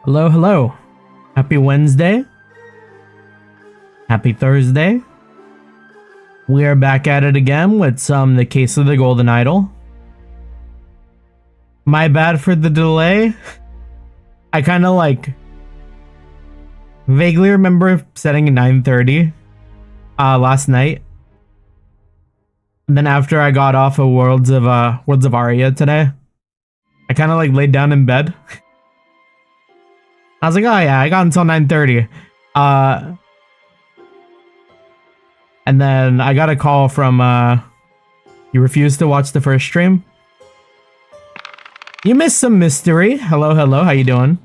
Hello, hello. Happy Wednesday. Happy Thursday. We are back at it again with The Case of the Golden Idol. My bad for the delay. I kind of vaguely remember setting 9:30 last night. And then after I got off of Worlds of Aria today, I kind of laid down in bed. I was like, oh yeah, I got until 9:30. And then I got a call from you refused to watch the first stream. You missed some mystery. Hello, hello, how you doing?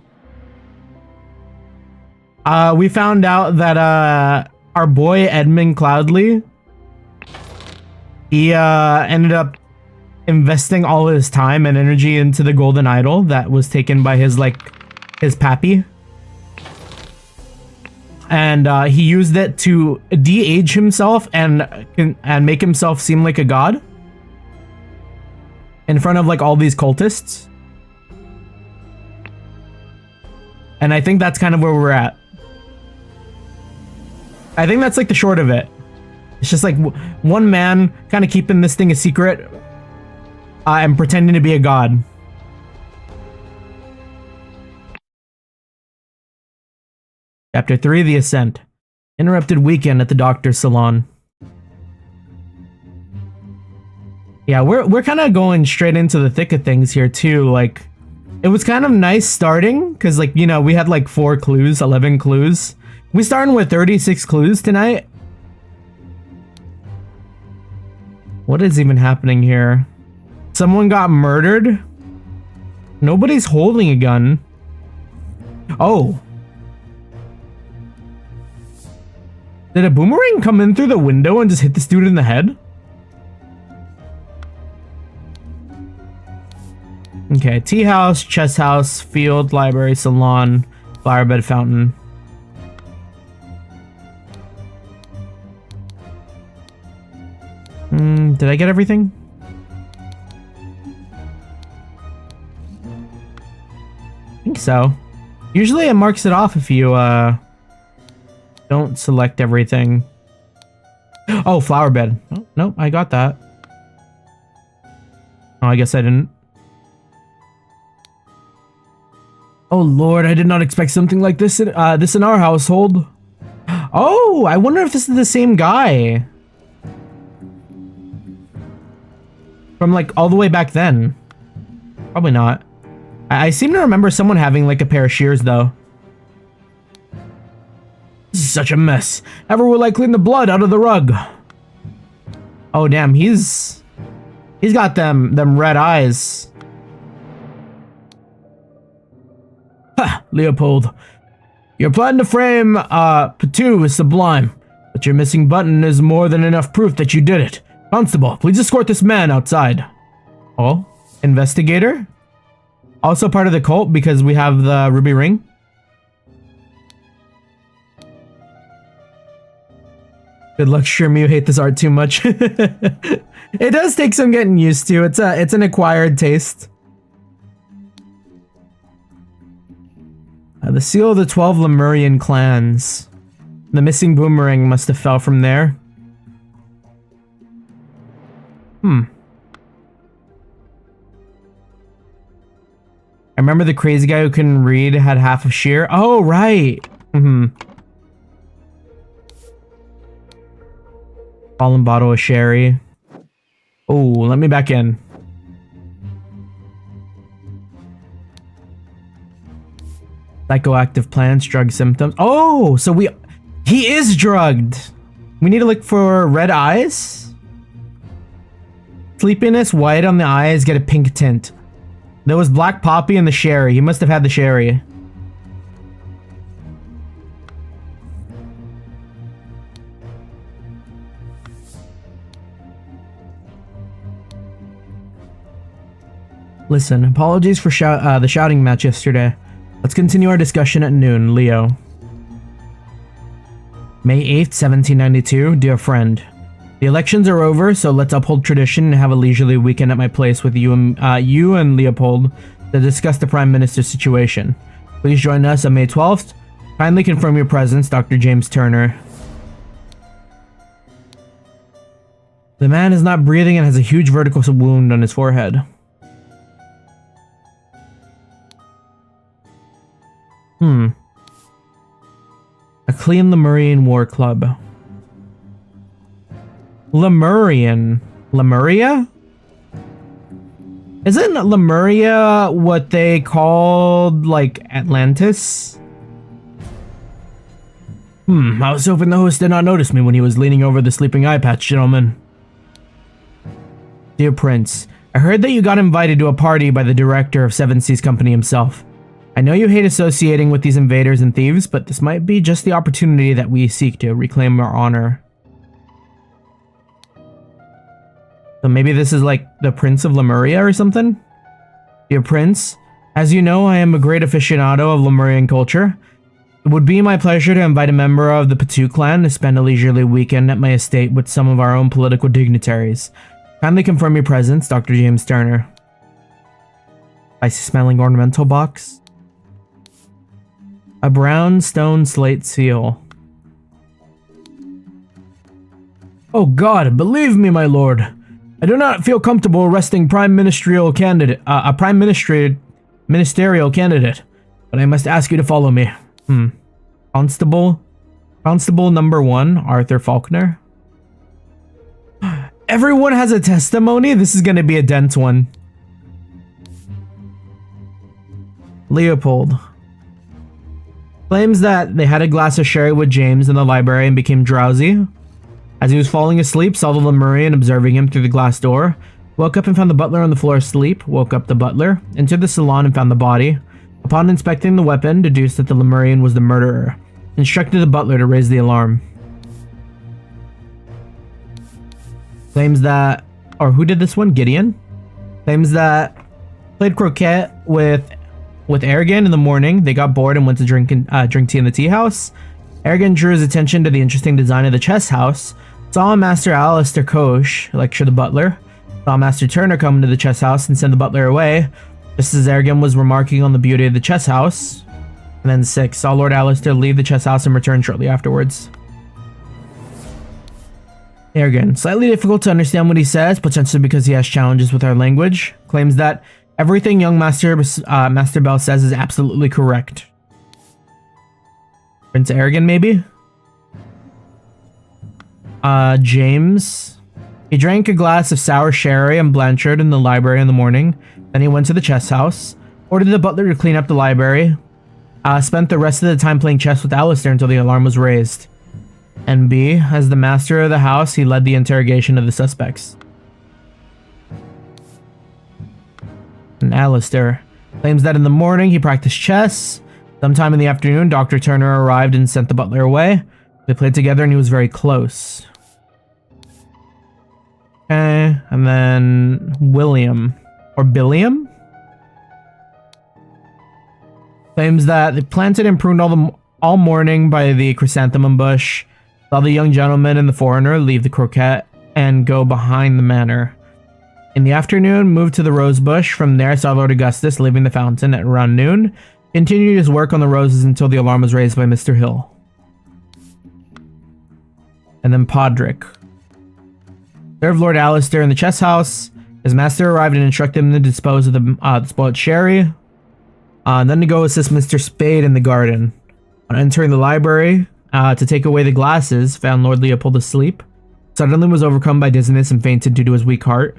We found out that our boy Edmund Cloudley, he ended up investing all his time and energy into the Golden Idol that was taken by his pappy. And he used it to de-age himself and make himself seem like a god in front of all these cultists. And I think that's kind of where we're at. I think that's the short of it. It's just one man kind of keeping this thing a secret and pretending to be a god. Chapter 3, The Ascent. Interrupted weekend at the doctor's salon. Yeah, we're kind of going straight into the thick of things here too. It was kind of nice starting because we had 4 clues, 11 clues. We starting with 36 clues tonight. What is even happening here? Someone got murdered? Nobody's holding a gun. Oh. Did a boomerang come in through the window and just hit this dude in the head? Okay, tea house, chess house, field, library, salon, flower bed, fountain. Did I get everything? I think so. Usually it marks it off if you don't select everything. Oh, flower bed. Oh, nope, I got that. Oh, I guess I didn't. Oh lord, I did not expect something like this in our household. Oh, I wonder if this is the same guy. From all the way back then. Probably not. I seem to remember someone having a pair of shears though. This is such a mess. Ever will I clean the blood out of the rug? Oh damn, he's got them red eyes. Ha, Leopold. Your plan to frame Patu is sublime, but your missing button is more than enough proof that you did it. Constable, please escort this man outside. Oh, investigator? Also part of the cult because we have the ruby ring. Good luck, Shrimmy. You hate this art too much. It does take some getting used to. It's an acquired taste. The seal of the 12 Lemurian clans. The missing boomerang must have fell from there. I remember the crazy guy who couldn't read had half of shear. Oh, right. Fallen bottle of sherry. Oh, let me back in. Psychoactive plants, drug symptoms. Oh, so he is drugged. We need to look for red eyes. Sleepiness, white on the eyes, get a pink tint. There was black poppy in the sherry. He must have had the sherry. Listen, apologies for the shouting match yesterday. Let's continue our discussion at noon, Leo. May 8th, 1792, dear friend. The elections are over, so let's uphold tradition and have a leisurely weekend at my place with you and Leopold to discuss the Prime Minister's situation. Please join us on May 12th. Kindly confirm your presence, Dr. James Turner. The man is not breathing and has a huge vertical wound on his forehead. A clean Lemurian war club. Lemurian. Lemuria? Isn't Lemuria what they called, like, Atlantis? I was hoping the host did not notice me when he was leaning over the sleeping eye patch, gentlemen. Dear Prince, I heard that you got invited to a party by the director of Seven Seas Company himself. I know you hate associating with these invaders and thieves, but this might be just the opportunity that we seek to reclaim our honor. So maybe this is like the Prince of Lemuria or something? Dear Prince, as you know, I am a great aficionado of Lemurian culture. It would be my pleasure to invite a member of the Patu clan to spend a leisurely weekend at my estate with some of our own political dignitaries. Kindly confirm your presence, Dr. James Turner. Spicy smelling ornamental box. A brown stone slate seal. Oh God, believe me, my lord. I do not feel comfortable arresting ministerial candidate, but I must ask you to follow me. Constable number 1, Arthur Faulkner. Everyone has a testimony? This is gonna be a dense one. Leopold claims that they had a glass of sherry with James in the library and became drowsy. As he was falling asleep, saw the Lemurian observing him through the glass door. Woke up and found the butler on the floor asleep. Woke up the butler, entered the salon and found the body. Upon inspecting the weapon, deduced that the Lemurian was the murderer. Instructed the butler to raise the alarm. Claims that, or who did this one? Gideon? Claims that played croquet with Aragon in the morning. They got bored and went to drink tea in the tea house. Aragon drew his attention to the interesting design of the chess house. Saw Master Alistair Koch lecture the butler. Saw Master Turner come into the chess house and send the butler away. Just as Aragon was remarking on the beauty of the chess house. And then 6. Saw Lord Alistair leave the chess house and return shortly afterwards. Aragon, slightly difficult to understand what he says, potentially because he has challenges with our language. Claims that everything young Master Bell says is absolutely correct. Prince Aragon, maybe? James. He drank a glass of sour sherry and Blanchard in the library in the morning. Then he went to the chess house. Ordered the butler to clean up the library. Spent the rest of the time playing chess with Alistair until the alarm was raised. And B, as the master of the house, he led the interrogation of the suspects. And Alistair claims that in the morning he practiced chess. Sometime in the afternoon, Dr. Turner arrived and sent the butler away. They played together and he was very close. Okay, and then William, or Billiam? Claims that they planted and pruned all morning by the chrysanthemum bush. Saw the young gentleman and the foreigner leave the croquet and go behind the manor. In the afternoon, moved to the rose bush. From there, saw Lord Augustus leaving the fountain at around noon. Continued his work on the roses until the alarm was raised by Mr. Hill. And then Podrick. Served Lord Alistair in the chess house. His master arrived and instructed him to dispose of the spoiled sherry. Then to go assist Mr. Spade in the garden. On entering the library to take away the glasses, found Lord Leopold asleep. Suddenly was overcome by dizziness and fainted due to his weak heart.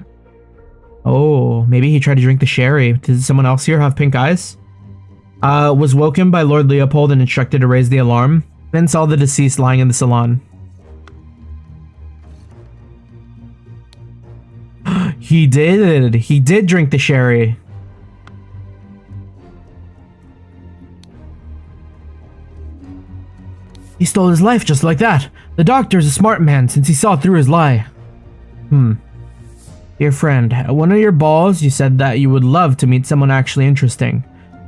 Oh, maybe he tried to drink the sherry. Did someone else here have pink eyes? Was woken by Lord Leopold and instructed to raise the alarm. Then saw the deceased lying in the salon. He did drink the sherry. He stole his life just like that. The doctor's a smart man since he saw through his lie. Dear friend, at one of your balls you said that you would love to meet someone actually interesting.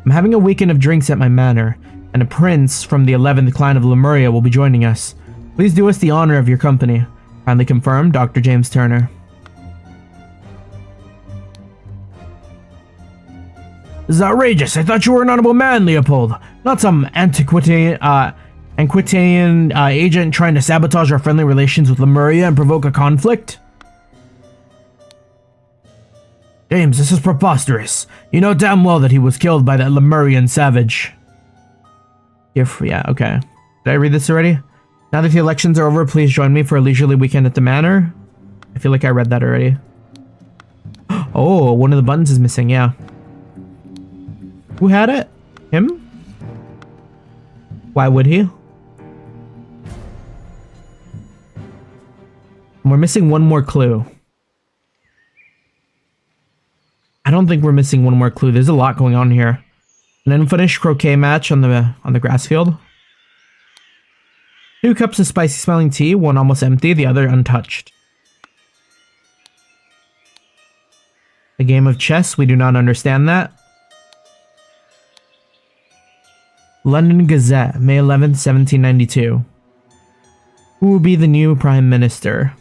I'm having a weekend of drinks at my manor, and a prince from the 11th clan of Lemuria will be joining us. Please do us the honor of your company. Kindly confirmed, Dr. James Turner. This is outrageous. I thought you were an honorable man, Leopold. Not some Antiquitian agent trying to sabotage our friendly relations with Lemuria and provoke a conflict. James, this is preposterous. You know damn well that he was killed by that Lemurian savage. Yeah, okay. Did I read this already? Now that the elections are over, please join me for a leisurely weekend at the manor. I feel like I read that already. Oh, one of the buttons is missing, yeah. Who had it? Him? Why would he? We're missing one more clue. I don't think we're missing one more clue. There's a lot going on here. An unfinished croquet match on the grass field. 2 cups of spicy smelling tea, one almost empty, the other untouched. A game of chess, we do not understand that. London Gazette, May 11th, 1792. Who will be the new Prime Minister?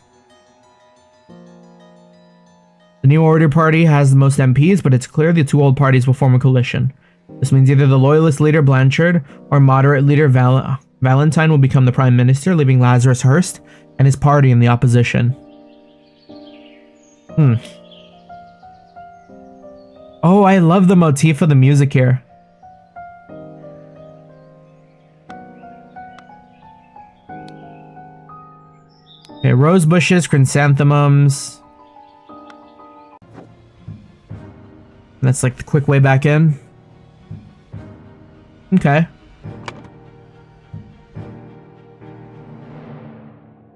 The New Order Party has the most MPs, but it's clear the 2 old parties will form a coalition. This means either the Loyalist leader Blanchard or moderate leader Valentine will become the Prime Minister, leaving Lazarus Hearst and his party in the opposition. Oh, I love the motif of the music here. Okay, rose bushes, chrysanthemums. That's like the quick way back in. Okay.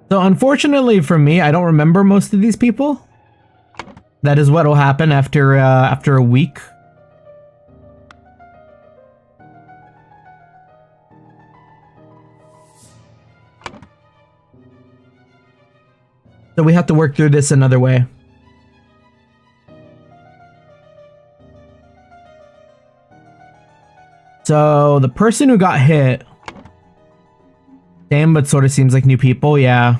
So unfortunately for me, I don't remember most of these people. That is what will happen after a week. So we have to work through this another way. So the person who got hit. Damn, but sort of seems like new people, yeah.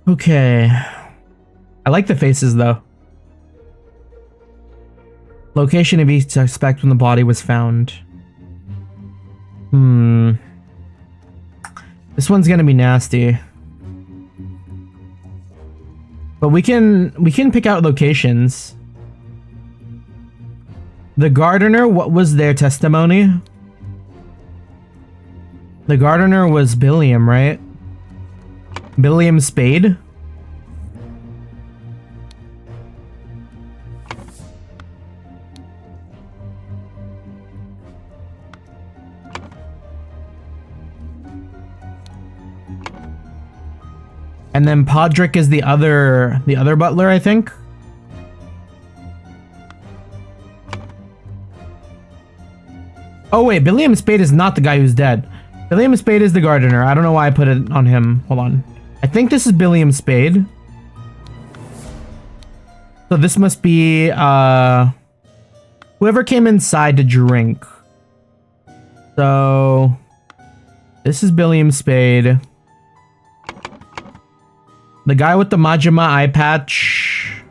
Okay. I like the faces though. Location of each suspect when the body was found. This one's gonna be nasty. But we can pick out locations. The gardener, what was their testimony? The gardener was Billiam, right? Billiam Spade? And then Podrick is the other butler, I think. Oh wait, Billiam Spade is not the guy who's dead. Billiam Spade is the gardener. I don't know why I put it on him. Hold on. I think this is Billiam Spade. So this must be whoever came inside to drink. So this is Billiam Spade. The guy with the Majima eye patch.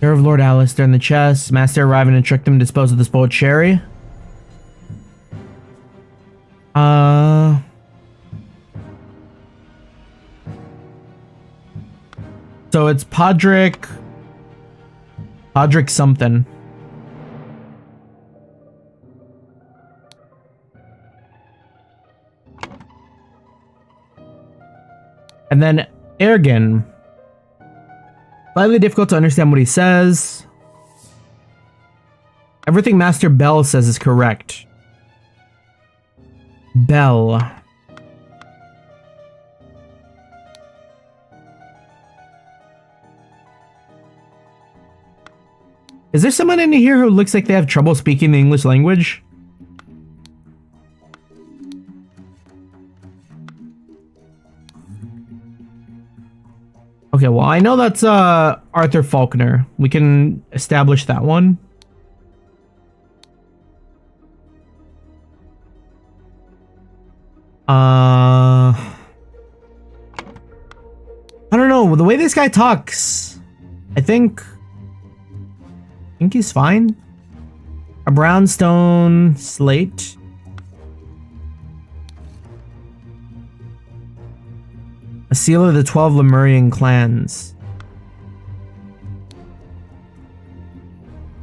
Care of Lord Alistair in the chest. Master arrive and instruct him to dispose of the spoiled sherry. So it's Podrick something. And then Ergen. Slightly difficult to understand what he says. Everything Master Bell says is correct. Bell. Is there someone in here who looks like they have trouble speaking the English language? I know that's Arthur Faulkner. We can establish that one. I don't know. The way this guy talks, I think he's fine. A brownstone slate. A seal of the 12 Lemurian clans.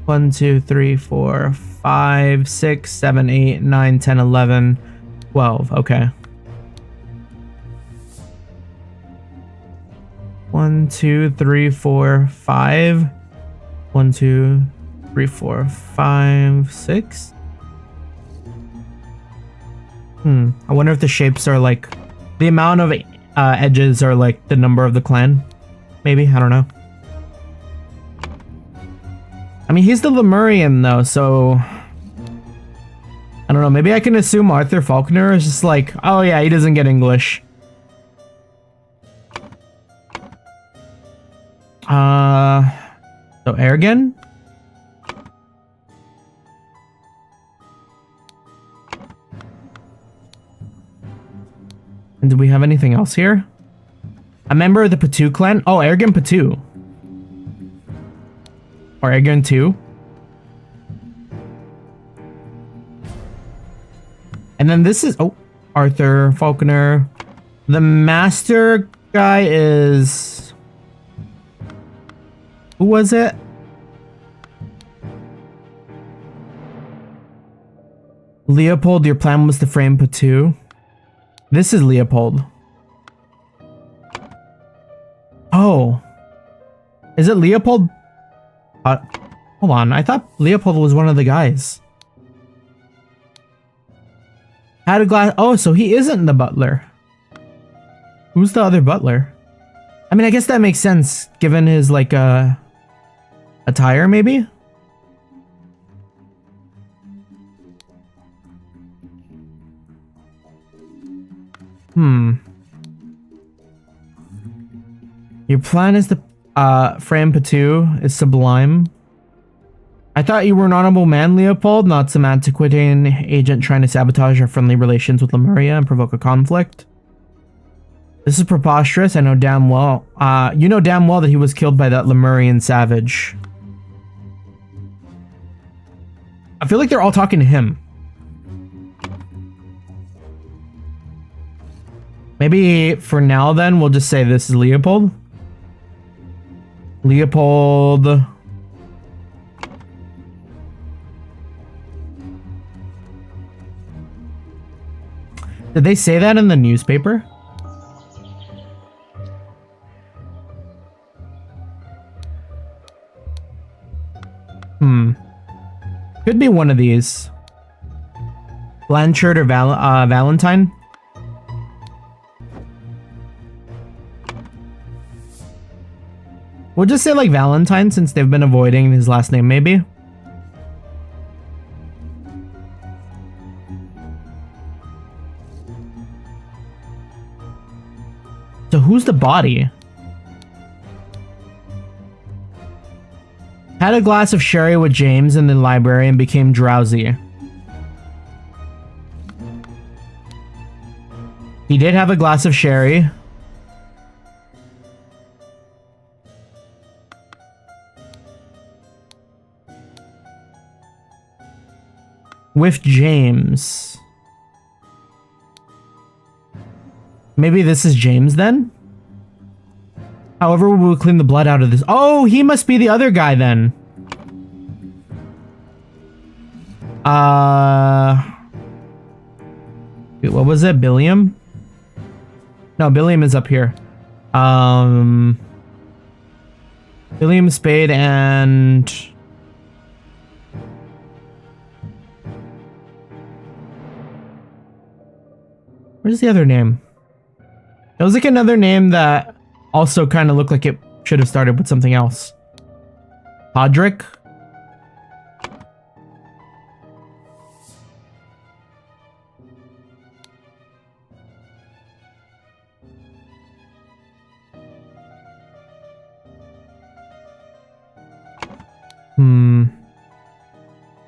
1, 2, 3, 4, 5, 6, 7, 8, 9, 10, 11, 12. Okay. 1, 2, 3, 4, 5. 1, 2, 3, 4, 5, 6. I wonder if the shapes are like the amount of edges are like the number of the clan. Maybe, I don't know. I mean, he's the Lemurian though, so I don't know. Maybe I can assume Arthur Faulkner is just like, oh yeah, he doesn't get English. So Ergen? And do we have anything else here? A member of the Patu clan? Oh, Ergen Patu. Or Ergen 2. And then this is, oh, Arthur Faulkner. The master guy is, who was it? Leopold, your plan was to frame Patu. This is Leopold. Oh. Is it Leopold? Hold on. I thought Leopold was one of the guys. Had a glass. Oh, so he isn't the butler. Who's the other butler? I mean, I guess that makes sense given his like attire, maybe? Your plan is to frame Patu is sublime. I thought you were an honorable man, Leopold, not some antiquating agent trying to sabotage our friendly relations with Lemuria and provoke a conflict. This is preposterous. I know damn well. You know damn well that he was killed by that Lemurian savage. I feel like they're all talking to him. Maybe for now then, we'll just say this is Leopold. Leopold. Did they say that in the newspaper? Could be one of these. Blanchard or Valentine? We'll just say like Valentine since they've been avoiding his last name, maybe. So who's the body? Had a glass of sherry with James in the library and became drowsy. He did have a glass of sherry. With James. Maybe this is James then? However, we will clean the blood out of this. Oh, he must be the other guy then. Wait, what was it? Billiam? No, Billiam is up here. Billiam, Spade, and... Where's the other name? It was like another name that also kind of looked like it should have started with something else. Podrick?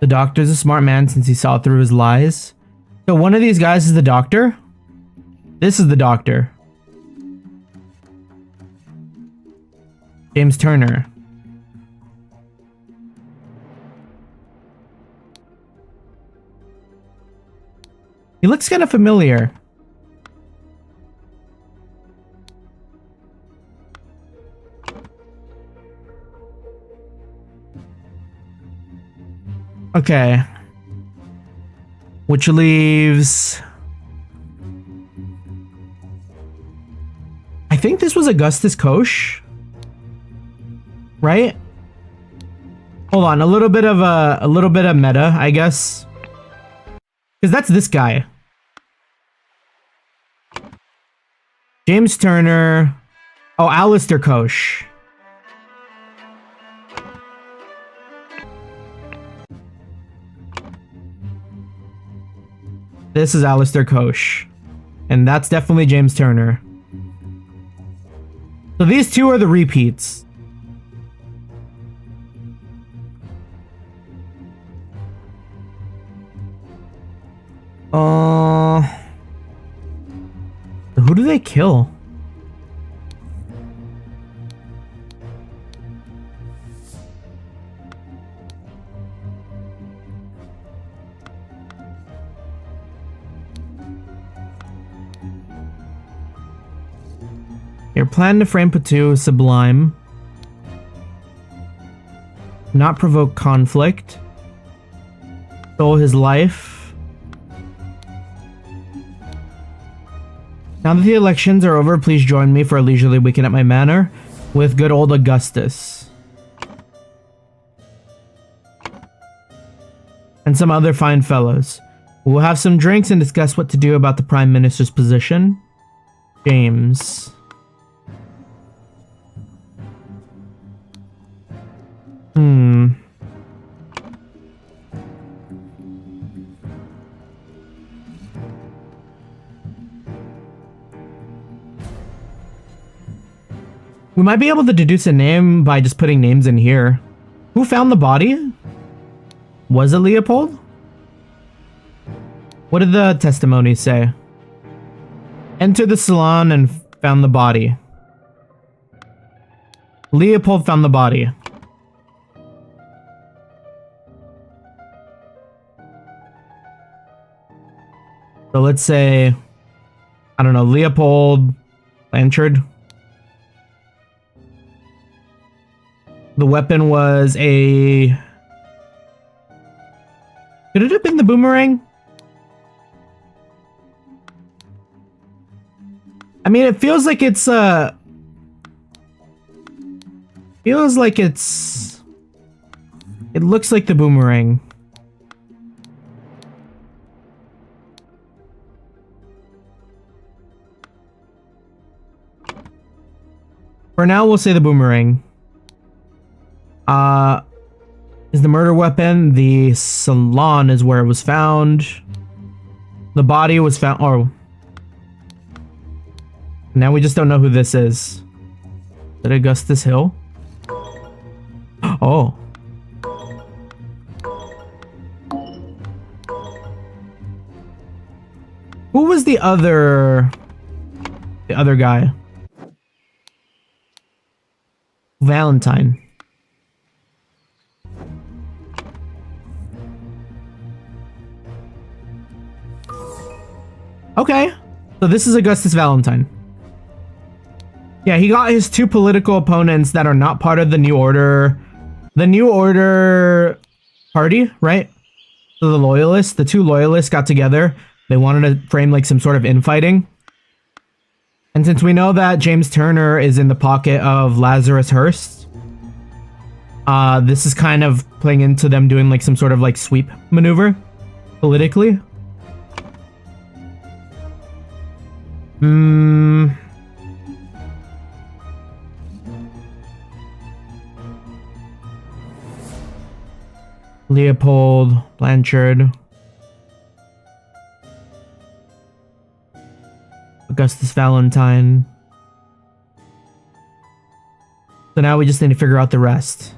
The doctor's a smart man since he saw through his lies. So one of these guys is the doctor? This is the doctor. James Turner. He looks kind of familiar. Okay. Which leaves... I think this was Augustus Koch. Right? Hold on, a little bit of meta, I guess. Because that's this guy. James Turner. Oh, Alistair Koch. This is Alistair Koch. And that's definitely James Turner. So these two are the repeats. Who do they kill? Your plan to frame Patu is sublime. Not provoke conflict. Stole his life. Now that the elections are over, please join me for a leisurely weekend at my manor with good old Augustus. And some other fine fellows. We'll have some drinks and discuss what to do about the Prime Minister's position. James. We might be able to deduce a name by just putting names in here. Who found the body? Was it Leopold? What did the testimonies say? Entered the salon and found the body. Leopold found the body. So let's say, I don't know, Leopold Blanchard. The weapon was a... Could it have been the boomerang? I mean, it feels like it's feels like it's... It looks like the boomerang. For now, we'll say the boomerang. Is the murder weapon? The salon is where it was found. The body was found. Oh. Now we just don't know who this is. Is it Augustus Hill? Oh. Who was the other guy? Valentine. Okay, so this is Augustus Valentine. Yeah, he got his two political opponents that are not part of the New Order. The New Order party, right? So the loyalists, the two loyalists got together. They wanted to frame like some sort of infighting. And since we know that James Turner is in the pocket of Lazarus Hearst, this is kind of playing into them doing like some sort of like sweep maneuver politically. Leopold Blanchard. Augustus Valentine. So now we just need to figure out the rest.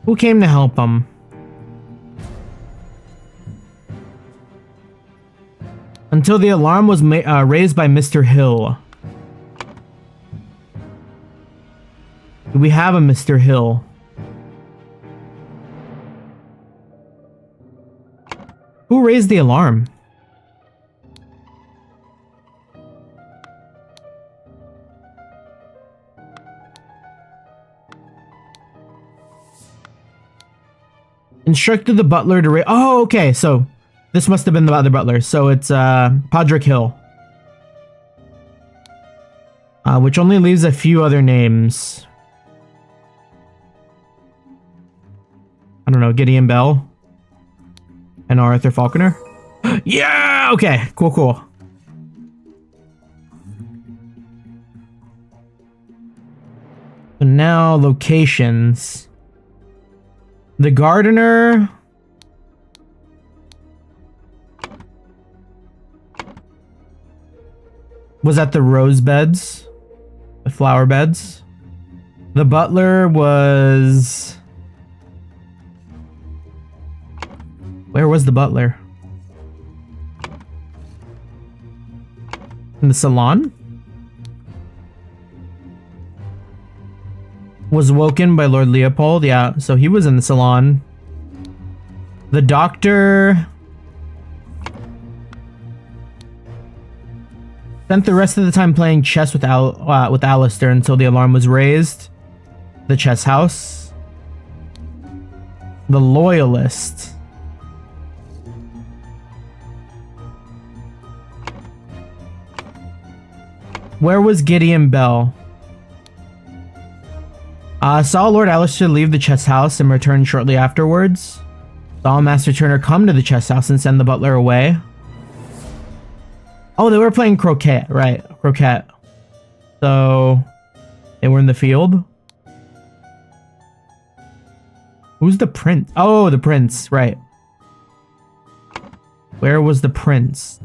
Who came to help him? Until the alarm was raised by Mr. Hill. Do we have a Mr. Hill? Who raised the alarm? Instructed the butler to raise... Oh, okay, so this must have been the other butler. So it's Podrick Hill. Which only leaves a few other names. I don't know, Gideon Bell and Arthur Falconer. Yeah, okay, cool, cool. So now locations. The gardener. Was at the rose beds, the flower beds. The butler was... Where was the butler? In the salon? Was woken by Lord Leopold. Yeah, so he was in the salon. The doctor spent the rest of the time playing chess with Alistair until the alarm was raised. The chess house. The loyalist. Where was Gideon Bell? Saw Lord Alistair leave the chess house and return shortly afterwards. Saw Master Turner come to the chess house and send the butler away. Oh, they were playing croquet, right? Croquet. So they were in the field. Who's the prince? Oh, the prince, right. Where was the prince?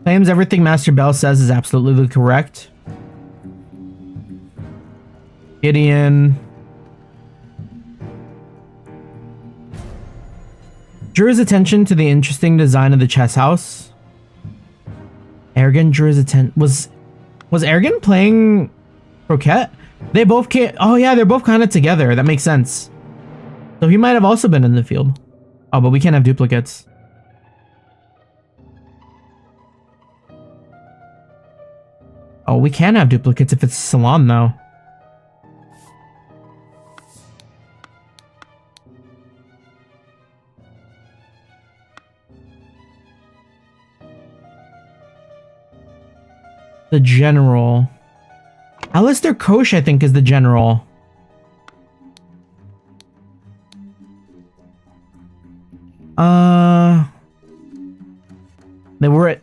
Claims everything Master Bell says is absolutely correct. Gideon. Drew his attention to the interesting design of the chess house. Ergen drew his attention. Was Ergen playing croquet? They both can't. Oh yeah, they're both kind of together. That makes sense. So he might have also been in the field. Oh, but we can't have duplicates. Oh, we can have duplicates if it's a salon, though. The general. Alistair Koch, I think, is the general. They were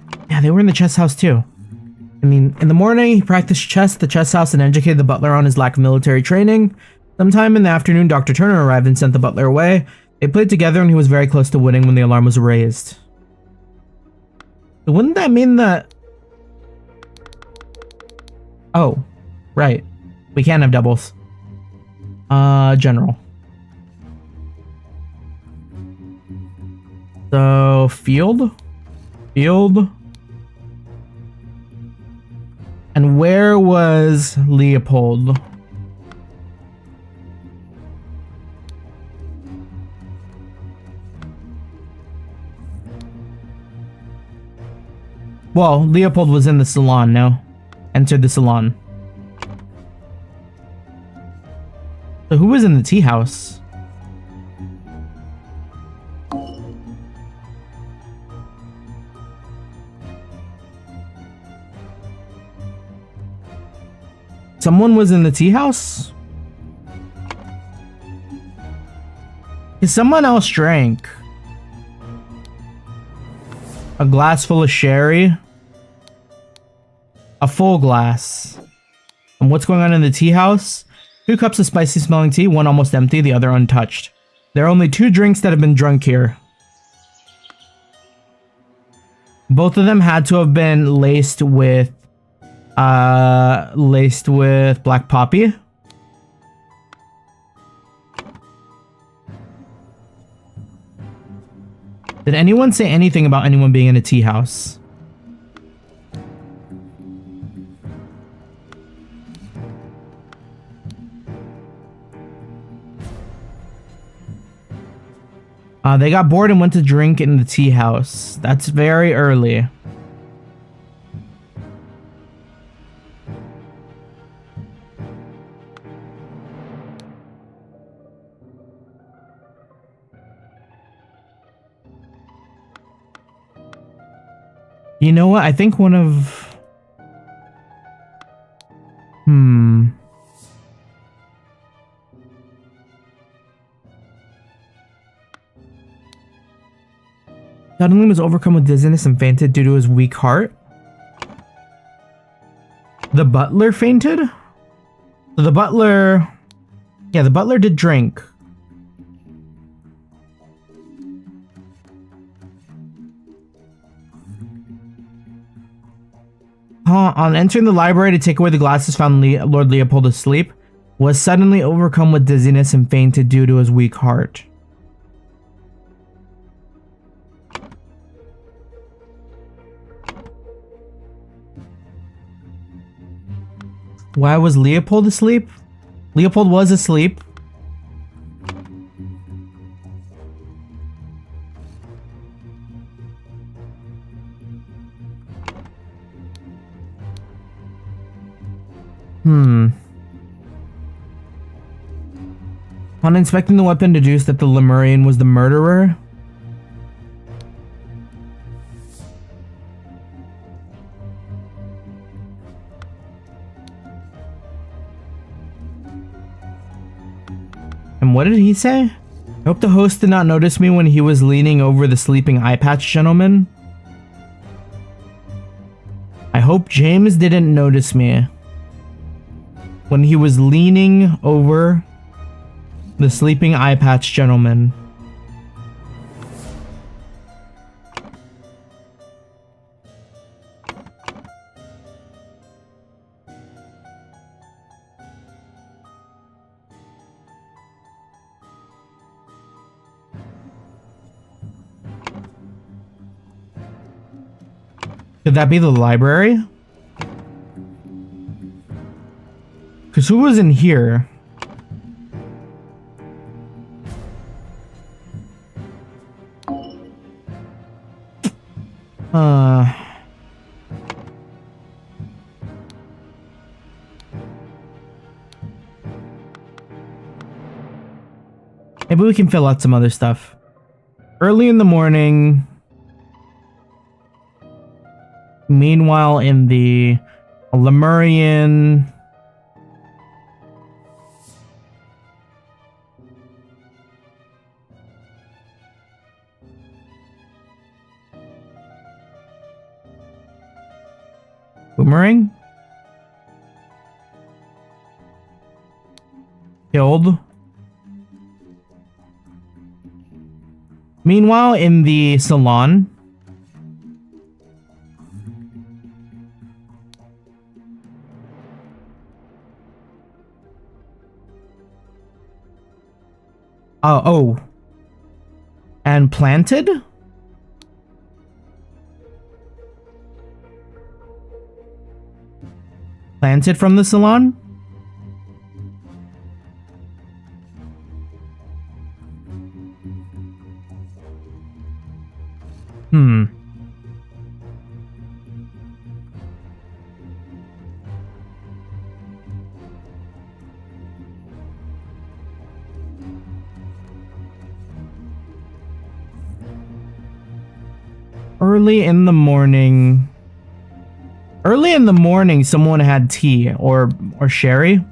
in the chess house too. I mean, in the morning, he practiced chess at the chess house and educated the butler on his lack of military training. Sometime in the afternoon, Dr. Turner arrived and sent the butler away. They played together and he was very close to winning when the alarm was raised. So wouldn't that mean that... Oh, right. We can't have doubles. General. So, field? Field? And where was Leopold? Well, Leopold was in the salon now. Entered the salon. So who was in the tea house? Someone was in the tea house? Is someone else drank a glass full of sherry? A full glass. And what's going on in the tea house? 2 cups of spicy smelling tea, one almost empty, the other untouched. There are only 2 drinks that have been drunk here. Both of them had to have been laced with black poppy. anyone say anything about anyone being in a tea house? They got bored and went to drink in the tea house. That's very early. You know what? I think one of... Suddenly was overcome with dizziness and fainted due to his weak heart. The butler fainted? So the butler... Yeah, the butler did drink. On entering the library to take away the glasses, found Lord Leopold asleep. Was suddenly overcome with dizziness and fainted due to his weak heart. Why was Leopold asleep? Leopold was asleep. On inspecting the weapon, deduced that the Lemurian was the murderer. And what did he say? I hope the host did not notice me when he was leaning over the sleeping eye patch gentleman. I hope James didn't notice me when he was leaning over the sleeping eye patch gentleman. Could that be the library? Because who was in here? Maybe we can fill out some other stuff. Early in the morning. Meanwhile, in the Lemurian. Boomerang? Killed. Meanwhile, in the salon. Oh. And planted? Planted from the salon? Early in the morning. Early in the morning, someone had tea or sherry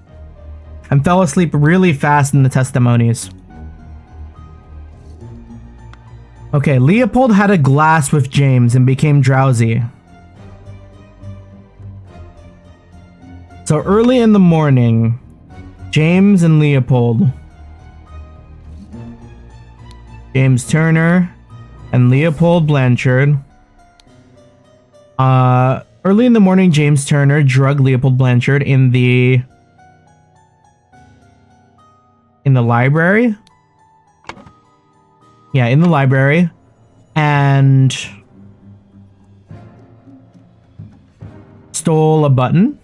and fell asleep really fast in the testimonies. Okay, Leopold had a glass with James and became drowsy. So early in the morning, James and Leopold. James Turner and Leopold Blanchard. Early in the morning, James Turner drugged Leopold Blanchard in the library. Yeah, in the library. and stole a button.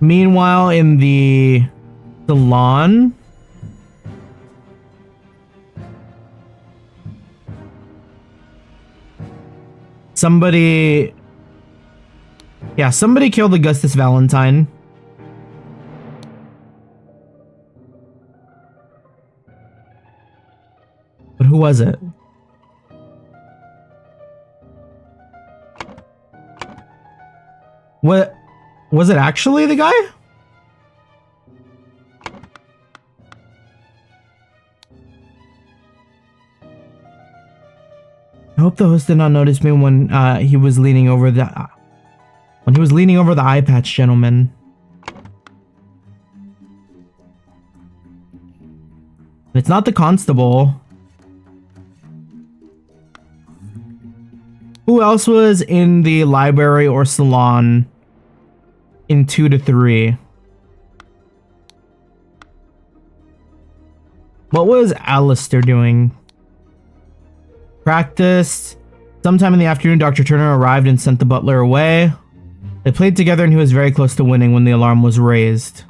Meanwhile, in the salon, somebody killed Augustus Valentine. But who was it? What? Was it actually the guy? I hope the host did not notice me when he was leaning over the eye patch gentleman. It's not the constable. Who else was in the library or salon in 2 to 3? What was Alistair doing? Practiced. Sometime in the afternoon, Dr. Turner arrived and sent the butler away. They played together and he was very close to winning when the alarm was raised.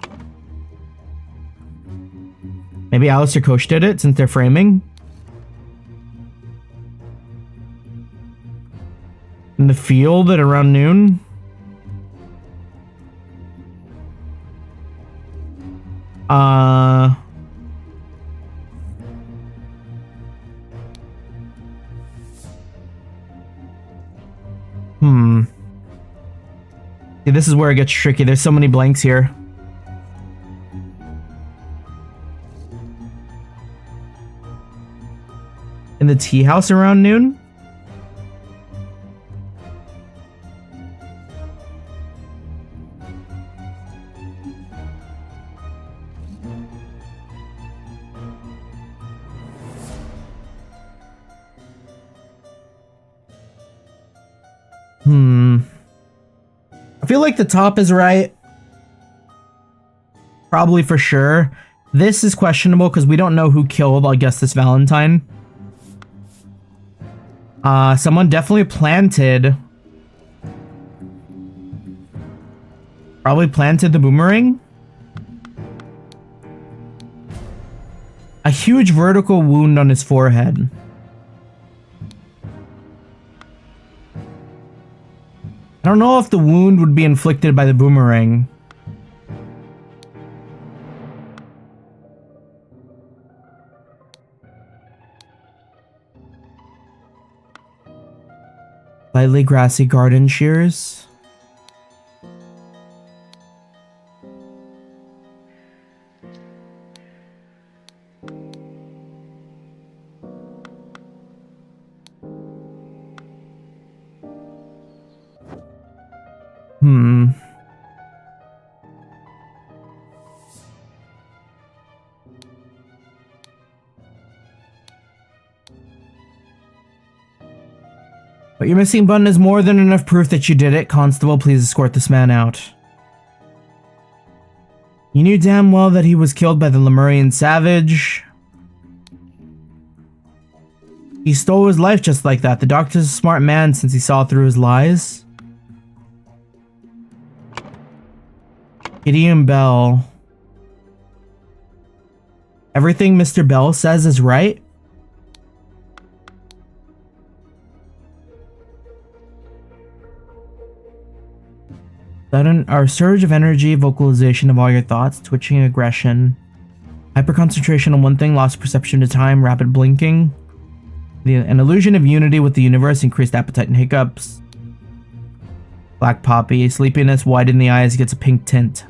Maybe Alistair Coach did it since they're framing? In the field at around noon? See, this is where it gets tricky. There's so many blanks here. In the tea house around noon? I feel like the top is right. Probably for sure. This is questionable because we don't know who killed Augustus Valentine. Someone definitely planted. Probably planted the boomerang. A huge vertical wound on his forehead. I don't know if the wound would be inflicted by the boomerang. Slightly grassy garden shears. But your missing button is more than enough proof that you did it. Constable, please escort this man out. You knew damn well that he was killed by the Lemurian savage. He stole his life just like that. The doctor's a smart man since he saw through his lies. Gideon Bell. Everything Mr. Bell says is right? Sudden or surge of energy, vocalization of all your thoughts, twitching aggression, hyperconcentration on one thing, lost perception of time, rapid blinking, an illusion of unity with the universe, increased appetite and hiccups, black poppy, sleepiness, wide in the eyes, gets a pink tint.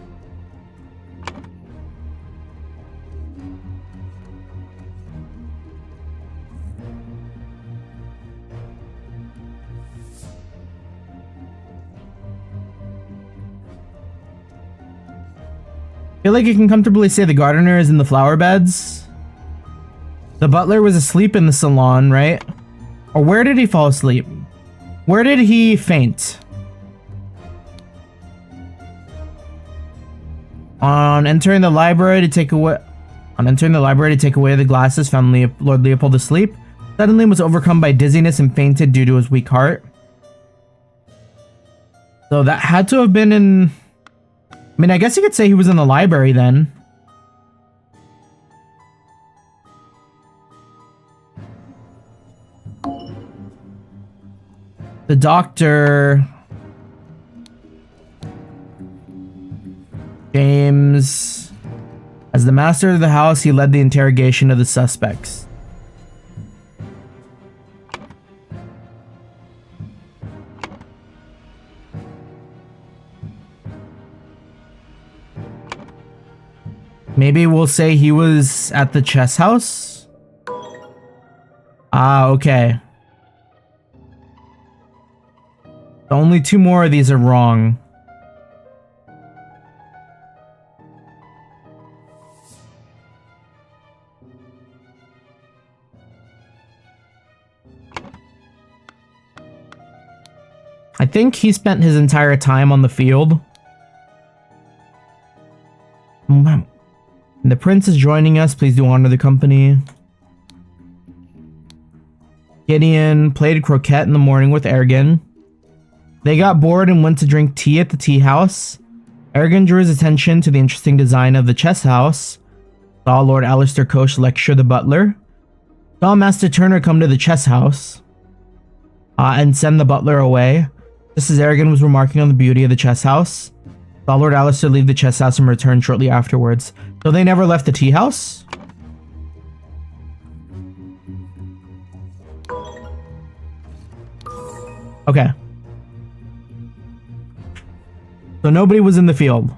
I feel like you can comfortably say the gardener is in the flower beds. The butler was asleep in the salon, right? Or where did he fall asleep? Where did he faint? On entering the library to take away... On entering the library to take away the glasses, found Lord Leopold asleep. Suddenly was overcome by dizziness and fainted due to his weak heart. So that had to have been in... I mean, I guess you could say he was in the library then. The doctor... James... As the master of the house, he led the interrogation of the suspects. Maybe we'll say he was at the chess house? Ah, okay. Only 2 more of these are wrong. I think he spent his entire time on the field. The prince is joining us. Please do honor the company. Gideon played croquet in the morning with Ergen. They got bored and went to drink tea at the tea house. Ergen drew his attention to the interesting design of the chess house. Saw Lord Alistair Koch lecture the butler. Saw Master Turner come to the chess house. And send the butler away. Just as Ergen was remarking on the beauty of the chess house. Saw Lord Alistair leave the chess house and return shortly afterwards. So they never left the tea house? Okay. So nobody was in the field.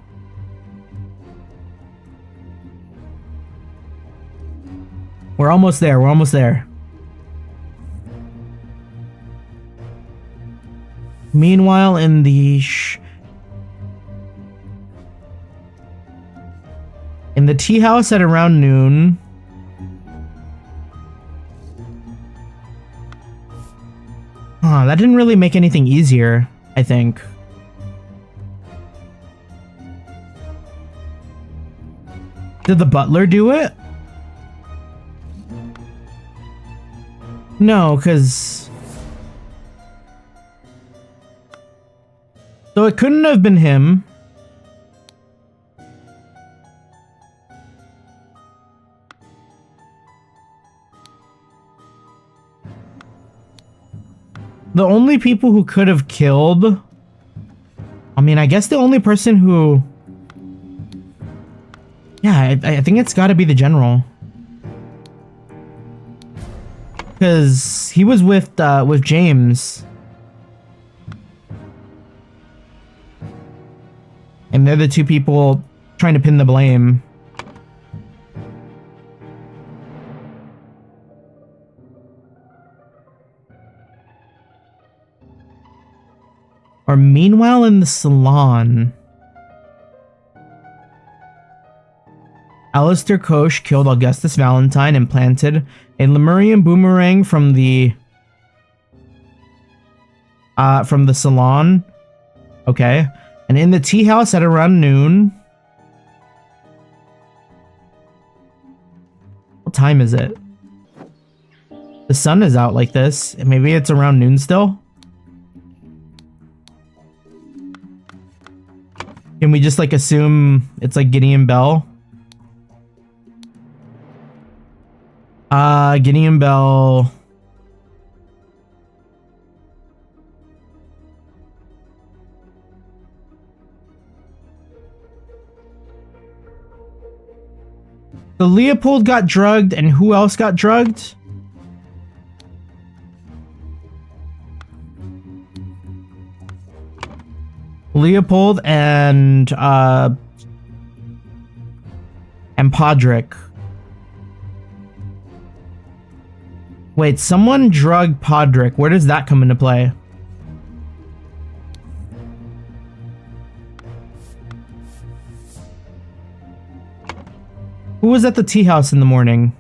We're almost there. We're almost there. Meanwhile, in the tea house at around noon, that didn't really make anything easier, I think. Did the butler do it? No, because... So it couldn't have been him. The only people who could have killed... I mean, I guess the only person who... Yeah, I think it's gotta be the general. Because he was with James. And they're the 2 people trying to pin the blame. Or meanwhile in the salon, Alistair Koch killed Augustus Valentine and planted a Lemurian boomerang from the salon. Okay. And in the tea house at around noon. What time is it? The sun is out like this. Maybe it's around noon still? Can we just like assume it's like Gideon Bell? Gideon Bell. So Leopold got drugged, and who else got drugged? Leopold and Podrick. Wait, someone drugged Podrick. Where does that come into play? Who was at the tea house in the morning?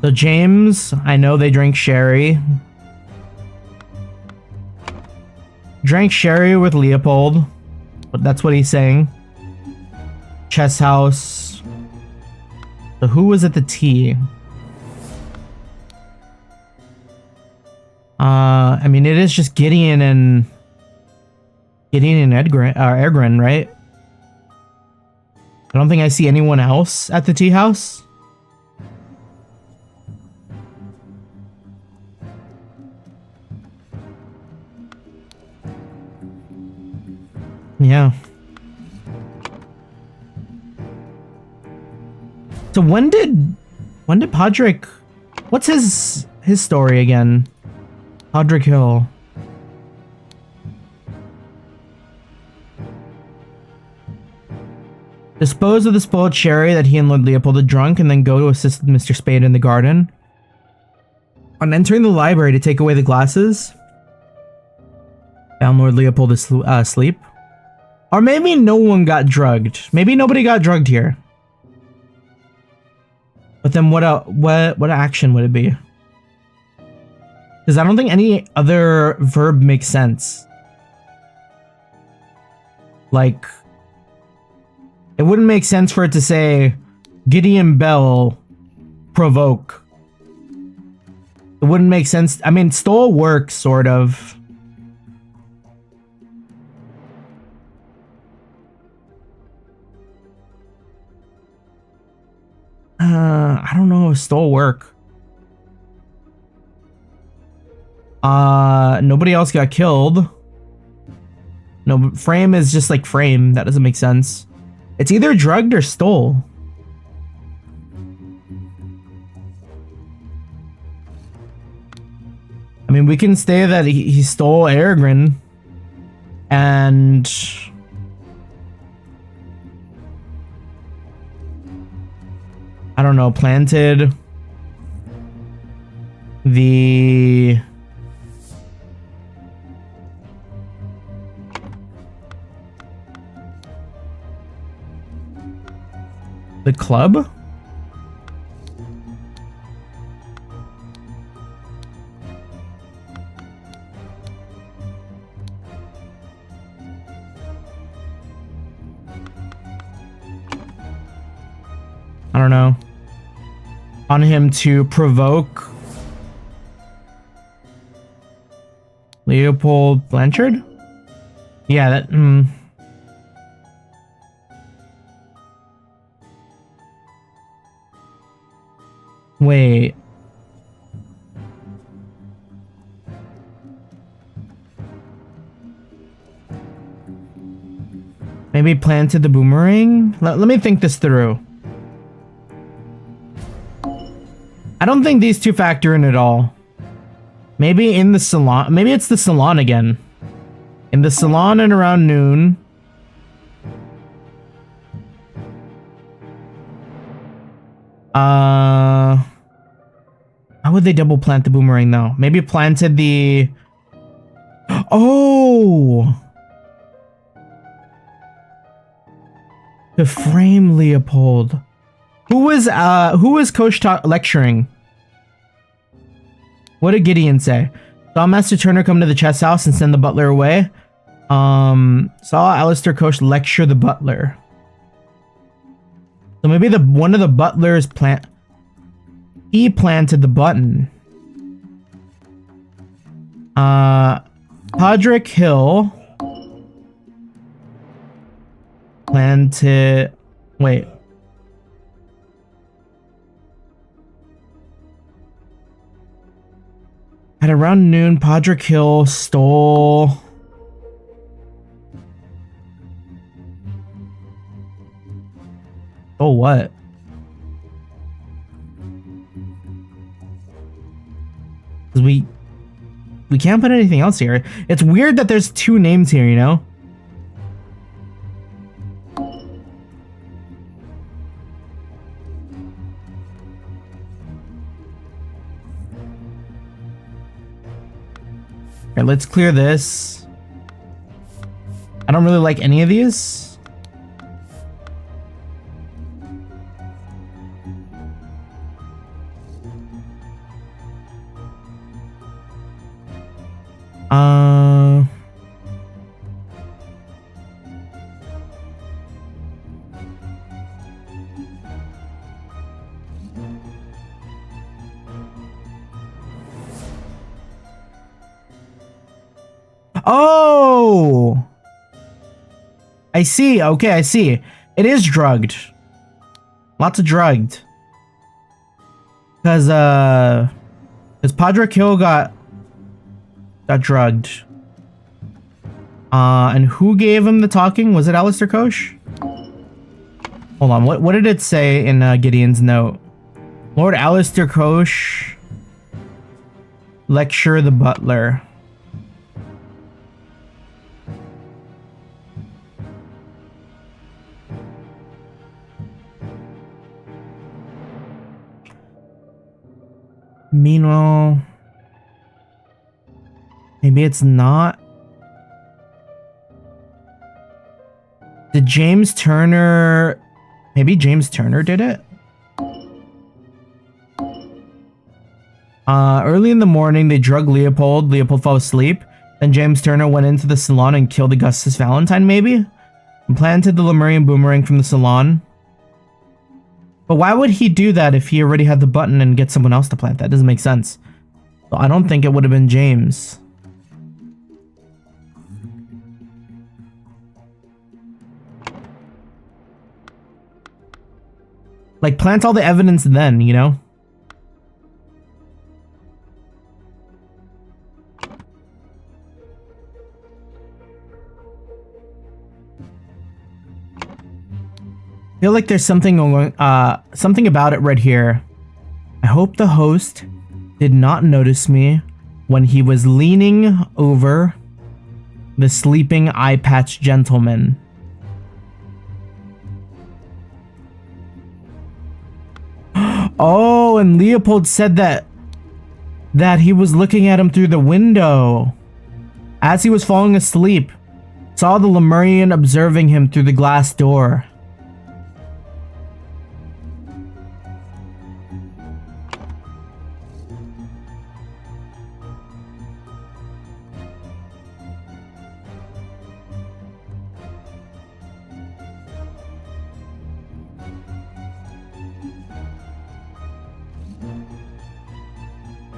So James, I know they drink sherry. Drank sherry with Leopold. But that's what he's saying. Chess house. So who was at the tea? I mean, it is just Gideon and Ergren, right? I don't think I see anyone else at the tea house. Yeah. So when did Podrick, what's his story again? Podrick Hill. Dispose of the spoiled sherry that he and Lord Leopold had drunk and then go to assist Mr. Spade in the garden. On entering the library to take away the glasses, found Lord Leopold asleep. Or maybe no one got drugged. Maybe nobody got drugged here. But then what action would it be? Because I don't think any other verb makes sense. Like, it wouldn't make sense for it to say Gideon Bell provoke. It wouldn't make sense. I mean, stole works, sort of. I don't know if stole work. Nobody else got killed. No, frame is just like frame. That doesn't make sense. It's either drugged or stole. I mean, we can say that he stole Aragorn and I don't know, planted the club? I don't know. On him to provoke Leopold Blanchard? Yeah, that Wait. Maybe planted the boomerang? Let me think this through. I don't think these two factor in at all. Maybe in the salon. Maybe it's the salon again. In the salon and around noon. How would they double plant the boomerang though? Maybe planted the... Oh! To frame Leopold. Who was Coach lecturing? What did Gideon say? Saw Master Turner come to the chess house and send the butler away. Saw Alistair Coach lecture the butler. So maybe one of the butlers he planted the button. Podrick Hill planted... Wait. At around noon, Podrick Hill stole... Oh, what? Because we can't put anything else here. It's weird that there's two names here, you know? Alright, let's clear this. I don't really like any of these. Oh! I see. Okay, I see. It is drugged. Lots of drugged. Because Padre Kill got drugged. And who gave him the talking? Was it Alistair Koch? Hold on, what did it say in Gideon's note? Lord Alistair Koch, lecture the butler. Meanwhile, maybe it's not. Did James Turner... Maybe James Turner did it? Early in the morning, they drugged Leopold. Leopold fell asleep. Then James Turner went into the salon and killed Augustus Valentine, maybe? And planted the Lemurian boomerang from the salon. But why would he do that if he already had the button and get someone else to plant that? Doesn't make sense. So I don't think it would have been James. Like, plant all the evidence then, you know? I feel like there's something going, something about it right here. I hope the host did not notice me when he was leaning over the sleeping eye patch gentleman. Oh, and Leopold said that he was looking at him through the window as he was falling asleep. Saw the Lemurian observing him through the glass door.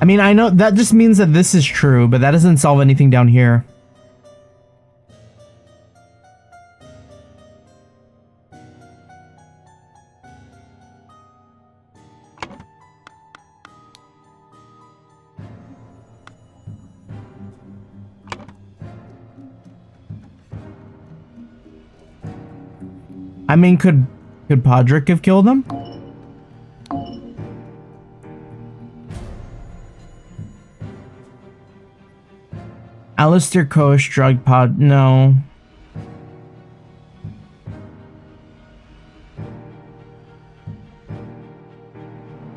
I mean, I know that just means that this is true, but that doesn't solve anything down here. I mean, could Podrick have killed him? Alistair Koch drugged Pod... No.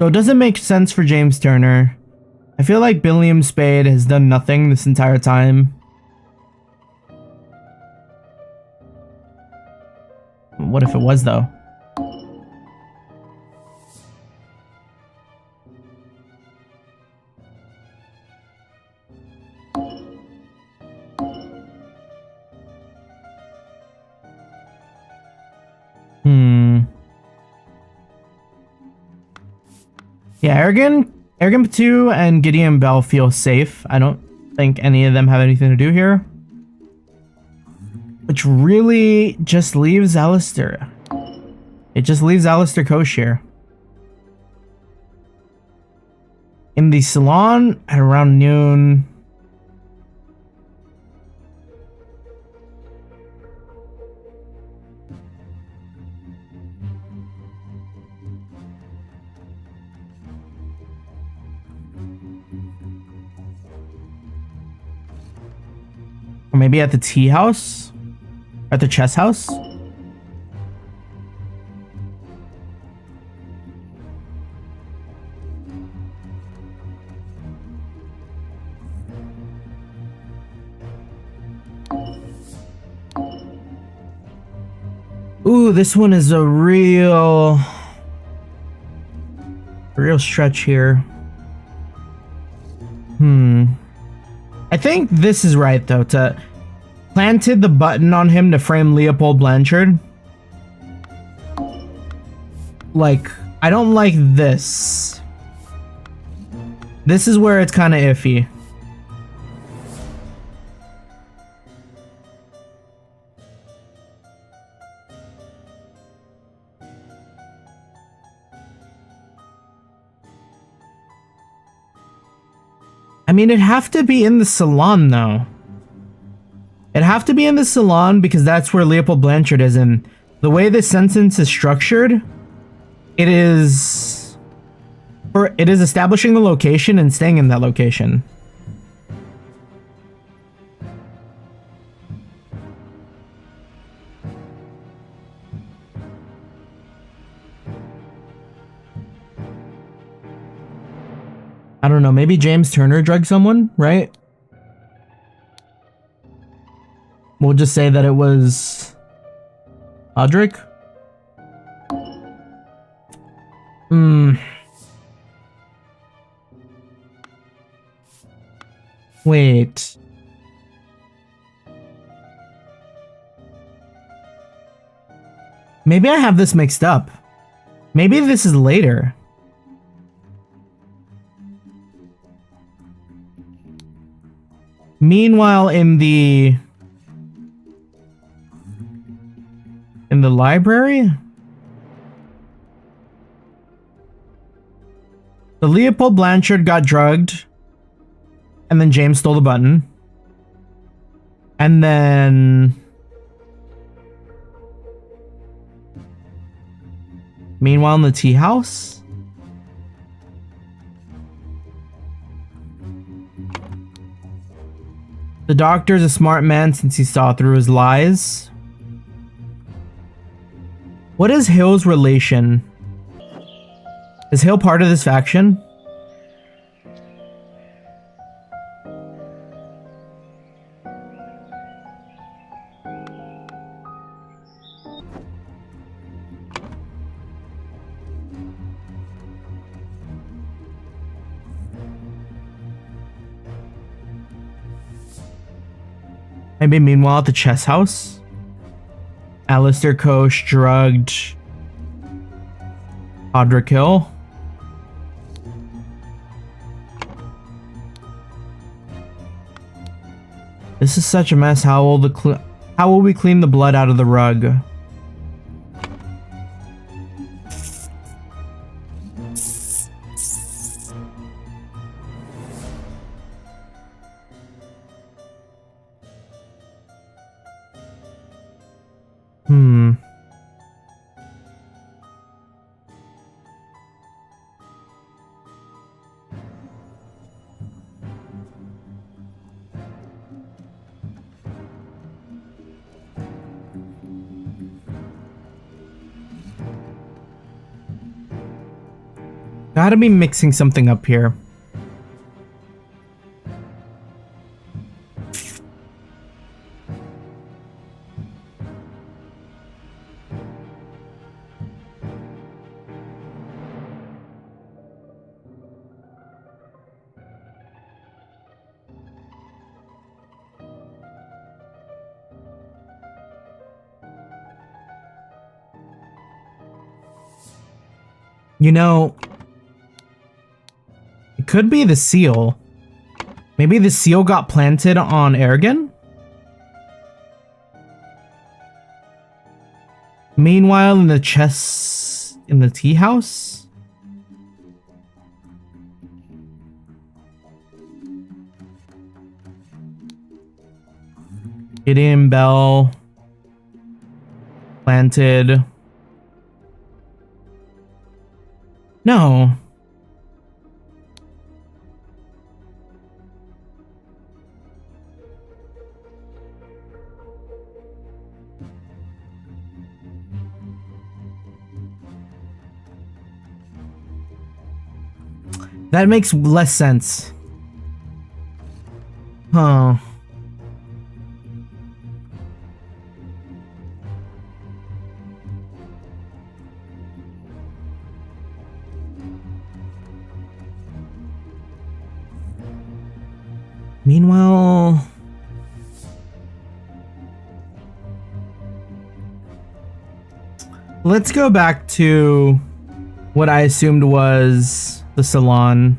So it doesn't make sense for James Turner. I feel like Billiam Spade has done nothing this entire time. What if it was, though? Yeah, Ergen Patu and Gideon Bell feel safe. I don't think any of them have anything to do here. Which really just leaves Alistair. It just leaves Alistair Koch here. In the salon at around noon. Or maybe at the tea house? At the chess house? Ooh, this one is a real stretch here. I think this is right, though, to planted the button on him to frame Leopold Blanchard. Like, I don't like this. This is where it's kind of iffy. I mean, it'd have to be in the salon, though. It'd have to be in the salon because that's where Leopold Blanchard is, and the way this sentence is structured, it is establishing the location and staying in that location. I don't know, maybe James Turner drugged someone, right? We'll just say that it was Audric. Wait. Maybe I have this mixed up. Maybe this is later. Meanwhile, in the library, the Leopold Blanchard got drugged, and then James stole the button, and then meanwhile in the tea house, the doctor's a smart man since he saw through his lies. What is Hill's relation? Is Hill part of this faction? Maybe meanwhile at the chess house, Alistair Koch drugged Audric Hill. This is such a mess. How will we clean the blood out of the rug? Gotta be mixing something up here. You know, it could be the seal. Maybe the seal got planted on Ergen? Meanwhile, in the tea house? Gideon Bell planted. No. That makes less sense. Huh. Meanwhile, let's go back to what I assumed was the salon.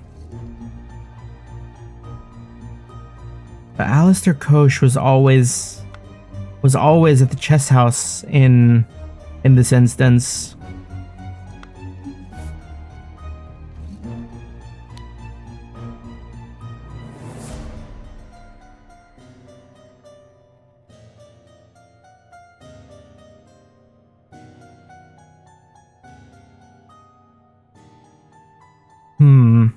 But Alistair Koch was always at the chess house in this instance. Hmm.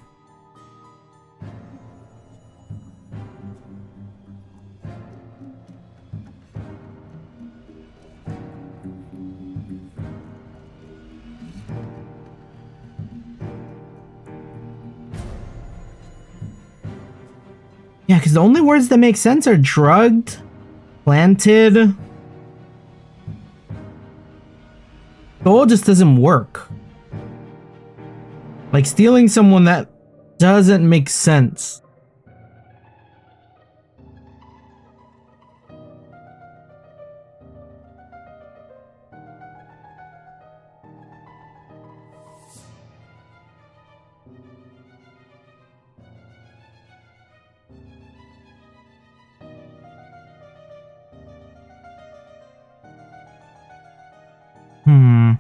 Yeah, because the only words that make sense are drugged, planted. Goal just doesn't work. Like stealing someone, that doesn't make sense. Hmm.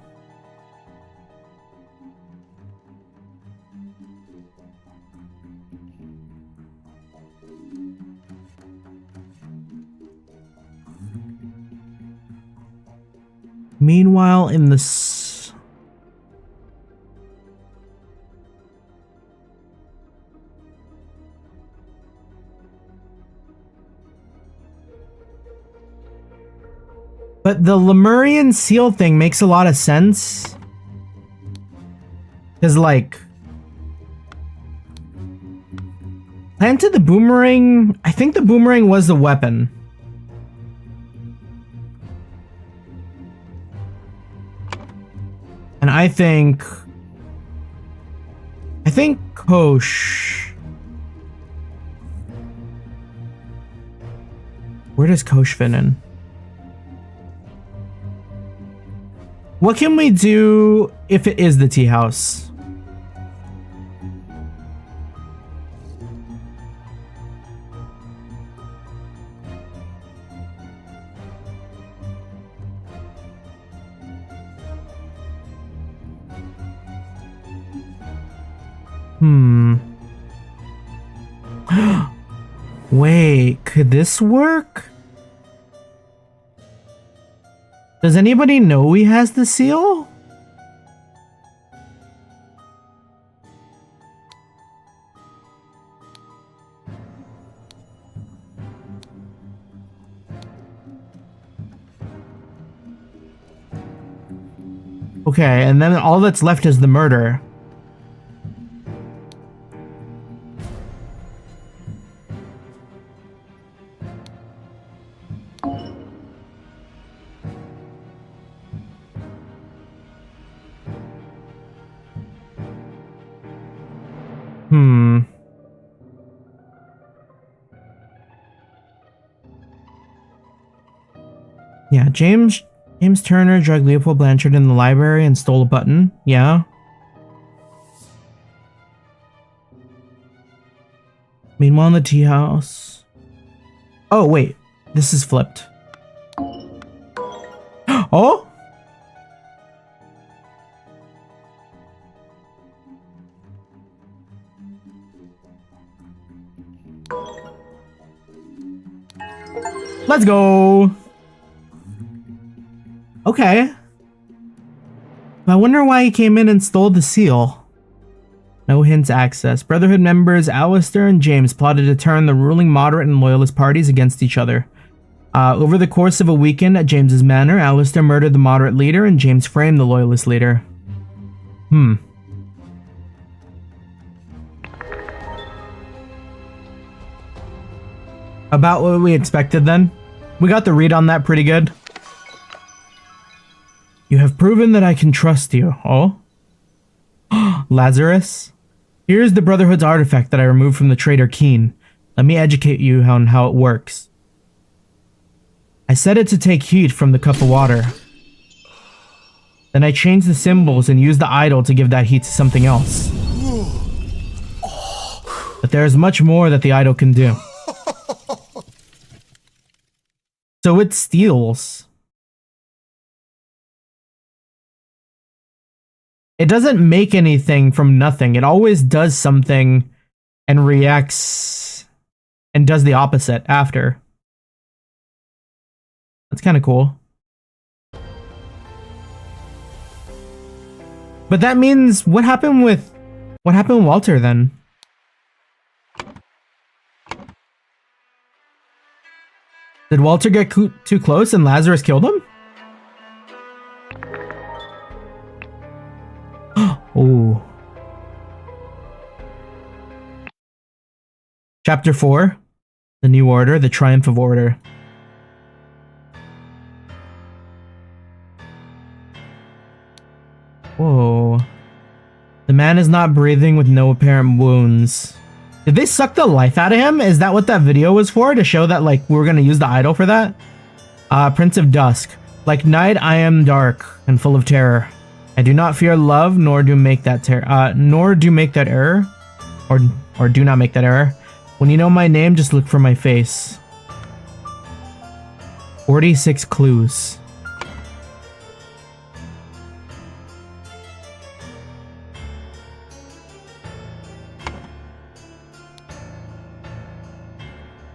Meanwhile, in the but the Lemurian seal thing makes a lot of sense. Because, like, planted the boomerang. I think the boomerang was the weapon. And I think Kosh. Where does Kosh fit in? What can we do if it is the tea house? Wait, could this work? Does anybody know he has the seal? Okay, and then all that's left is the murder. Yeah, James Turner drugged Leopold Blanchard in the library and stole a button. Yeah. Meanwhile, in the tea house. Oh, wait. This is flipped. Oh? Let's go. Okay. I wonder why he came in and stole the seal. No hints accessed. Brotherhood members Alistair and James plotted to turn the ruling moderate and loyalist parties against each other. Over the course of a weekend at James's manor, Alistair murdered the moderate leader and James framed the loyalist leader. About what we expected then. We got the read on that pretty good. You have proven that I can trust you. Oh? Lazarus? Here's the Brotherhood's artifact that I removed from the traitor Keen. Let me educate you on how it works. I set it to take heat from the cup of water. Then I changed the symbols and used the idol to give that heat to something else. But there is much more that the idol can do. So it steals. It doesn't make anything from nothing. It always does something and reacts and does the opposite after. That's kind of cool. But that means what happened with What happened with Walter then? Did Walter get too close and Lazarus killed him? Oh. Chapter 4. The New Order, the Triumph of Order. Whoa. The man is not breathing with no apparent wounds. Did they suck the life out of him? Is that what that video was for? To show that, like, we were gonna use the idol for that? Prince of Dusk. Like night, I am dark and full of terror. I do not fear love, nor do make that nor do make that error. Or do not make that error. When you know my name, just look for my face. 46 clues.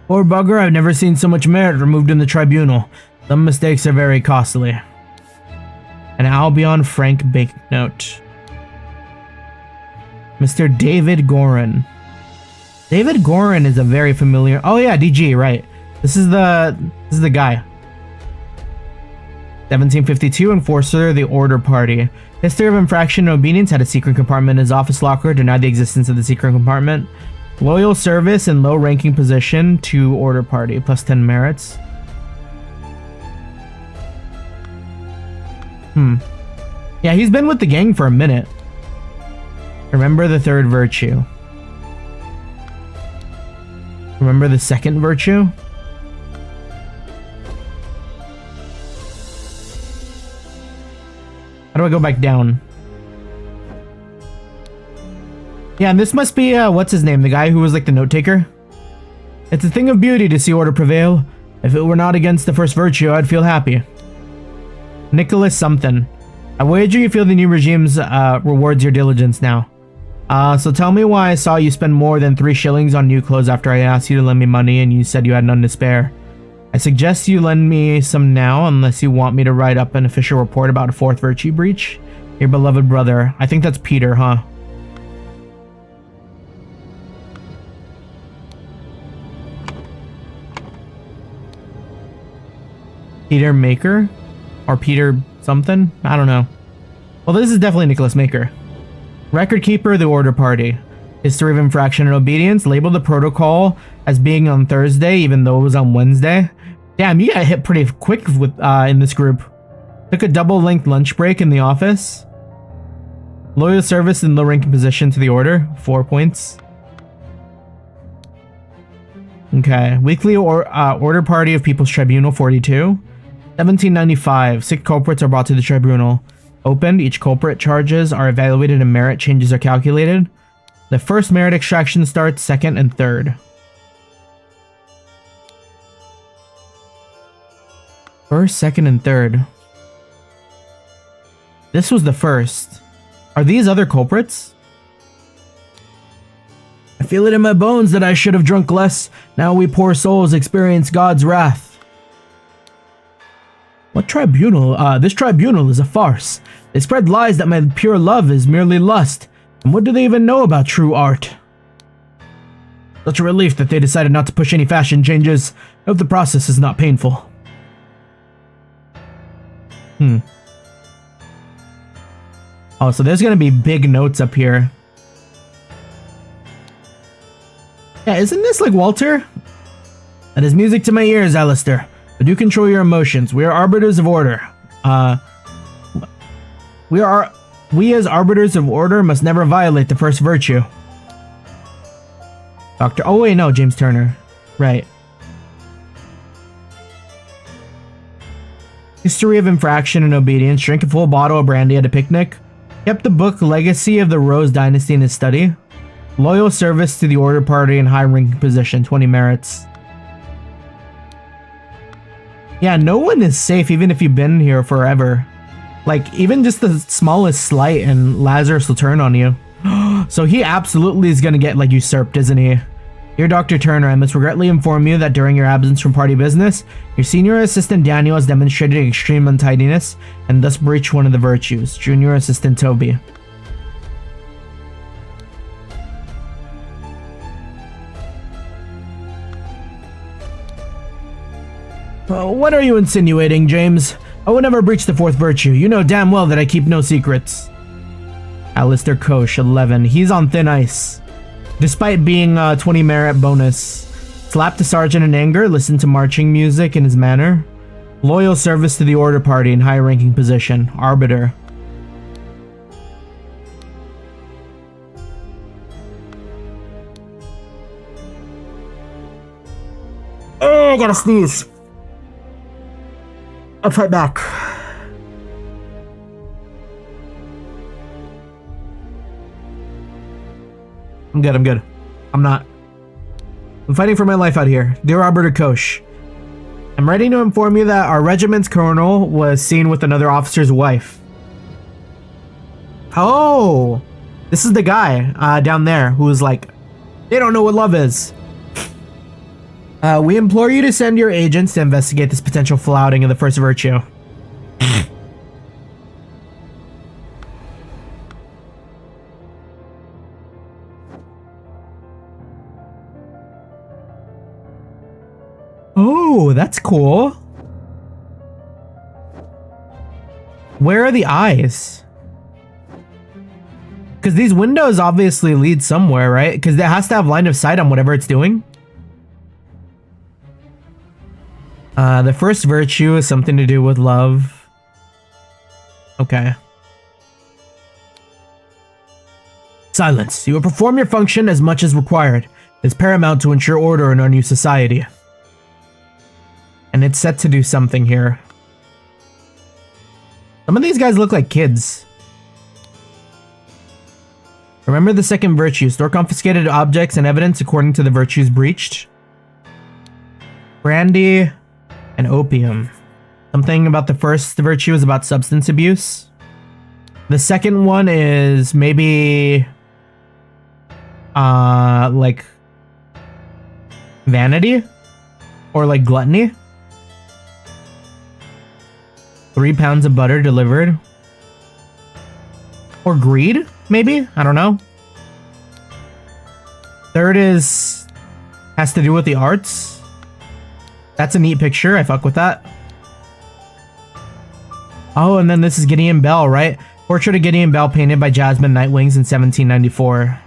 Poor bugger, I've never seen so much merit removed in the tribunal. Some mistakes are very costly. An Albion Frank banknote. Mr. David Gorin. David Gorin is a very familiar... Oh yeah, DG, right. This is the guy. 1752, Enforcer, the Order Party. History of infraction and obedience, had a secret compartment in his office locker, denied the existence of the secret compartment. Loyal service and low ranking position to Order Party, plus 10 merits. Yeah, he's been with the gang for a minute. Remember the third virtue. Remember the second virtue? How do I go back down? Yeah, and this must be, what's his name? The guy who was like the note taker? It's a thing of beauty to see order prevail. If it were not against the first virtue, I'd feel happy. Nicholas something. I wager you feel the new regime's rewards your diligence now. So tell me why I saw you spend more than 3 shillings on new clothes after I asked you to lend me money and you said you had none to spare. I suggest you lend me some now unless you want me to write up an official report about a 4th virtue breach. Your beloved brother. I think that's Peter, huh? Peter Maker? Or Peter something? I don't know. Well, this is definitely Nicholas Maker. Record Keeper, the Order Party. History of infraction and obedience. Labeled the protocol as being on Thursday, even though it was on Wednesday. Damn, you got hit pretty quick with in this group. Took a double-length lunch break in the office. Loyal service in low-ranking position to the Order. 4 points. Okay. Weekly Order Party of People's Tribunal. 42. 1795. 6 culprits are brought to the tribunal. Opened. Each culprit charges are evaluated and merit changes are calculated. The first merit extraction starts, second and third. First, second, and third. This was the first. Are these other culprits? I feel it in my bones that I should have drunk less. Now we poor souls experience God's wrath. What tribunal? This tribunal is a farce. They spread lies that my pure love is merely lust. And what do they even know about true art? Such a relief that they decided not to push any fashion changes. I hope the process is not painful. Oh, so there's gonna be big notes up here. Yeah, isn't this like Walter? That is music to my ears, Alistair. But do control your emotions. We are arbiters of order. We as arbiters of order must never violate the first virtue. Doctor. Oh wait, no, James Turner. Right. History of infraction and obedience. Drink a full bottle of brandy at a picnic. Kept the book Legacy of the Rose Dynasty in his study. Loyal service to the Order Party in high-ranking position. 20 merits. Yeah, no one is safe even if you've been here forever. Like, even just the smallest slight and Lazarus will turn on you. So he absolutely is gonna get, like, usurped, isn't he? Dear Dr. Turner, I must regretfully inform you that during your absence from party business, your senior assistant Daniel has demonstrated extreme untidiness and thus breached one of the virtues. Junior assistant Toby. What are you insinuating, James? I would never breach the fourth virtue. You know damn well that I keep no secrets. Alistair Koch, 11. He's on thin ice. Despite being 20 merit bonus. Slapped the sergeant in anger, listened to marching music in his manner. Loyal service to the order party in high-ranking position. Arbiter. Oh, I gotta sneeze. I'll fight back. I'm good. I'm not. I'm fighting for my life out here. Dear Arbiter Koch, I'm ready to inform you that our regiment's colonel was seen with another officer's wife. Oh, this is the guy down there who's like, they don't know what love is. We implore you to send your agents to investigate this potential flouting of the first virtue. Oh, that's cool. Where are the eyes? Because these windows obviously lead somewhere, right? Because it has to have line of sight on whatever it's doing. The first virtue is something to do with love. Okay. Silence. You will perform your function as much as required. It is paramount to ensure order in our new society. And it's set to do something here. Some of these guys look like kids. Remember the second virtue. Store confiscated objects and evidence according to the virtues breached. Brandy and opium. Something about the first virtue is about substance abuse. The second one is maybe like vanity or like gluttony. 3 pounds of butter delivered. Or greed, maybe? I don't know. Third has to do with the arts. That's a neat picture. I fuck with that. Oh, and then this is Gideon Bell, right? Portrait of Gideon Bell painted by Jasmine Nightwings in 1794.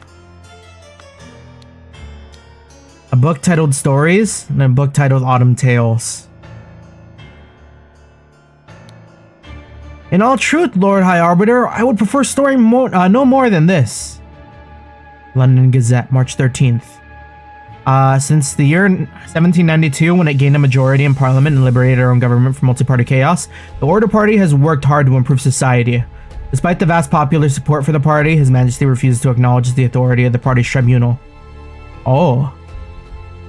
A book titled Stories and a book titled Autumn Tales. In all truth, Lord High Arbiter, I would prefer story no more than this. London Gazette, March 13th. Since the year 1792, when it gained a majority in Parliament and liberated our own government from multi-party chaos, the Order Party has worked hard to improve society. Despite the vast popular support for the party, His Majesty refuses to acknowledge the authority of the party's tribunal. Oh.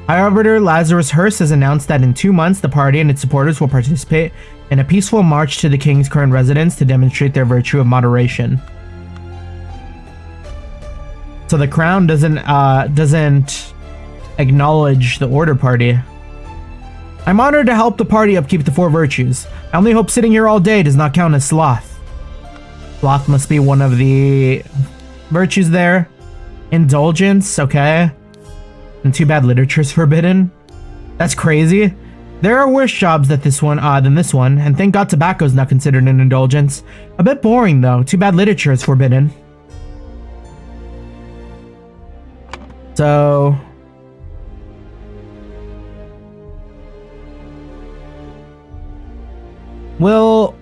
High Arbiter Lazarus Hearst has announced that in 2 months, the party and its supporters will participate in a peaceful march to the king's current residence to demonstrate their virtue of moderation. So the crown doesn't acknowledge the Order Party. I'm honored to help the party upkeep the 4 virtues. I only hope sitting here all day does not count as sloth. Sloth must be one of the virtues there. Indulgence, okay. And too bad literature's forbidden. That's crazy. There are worse jobs than this one, and thank God tobacco's not considered an indulgence. A bit boring though. Too bad literature is forbidden. So we'll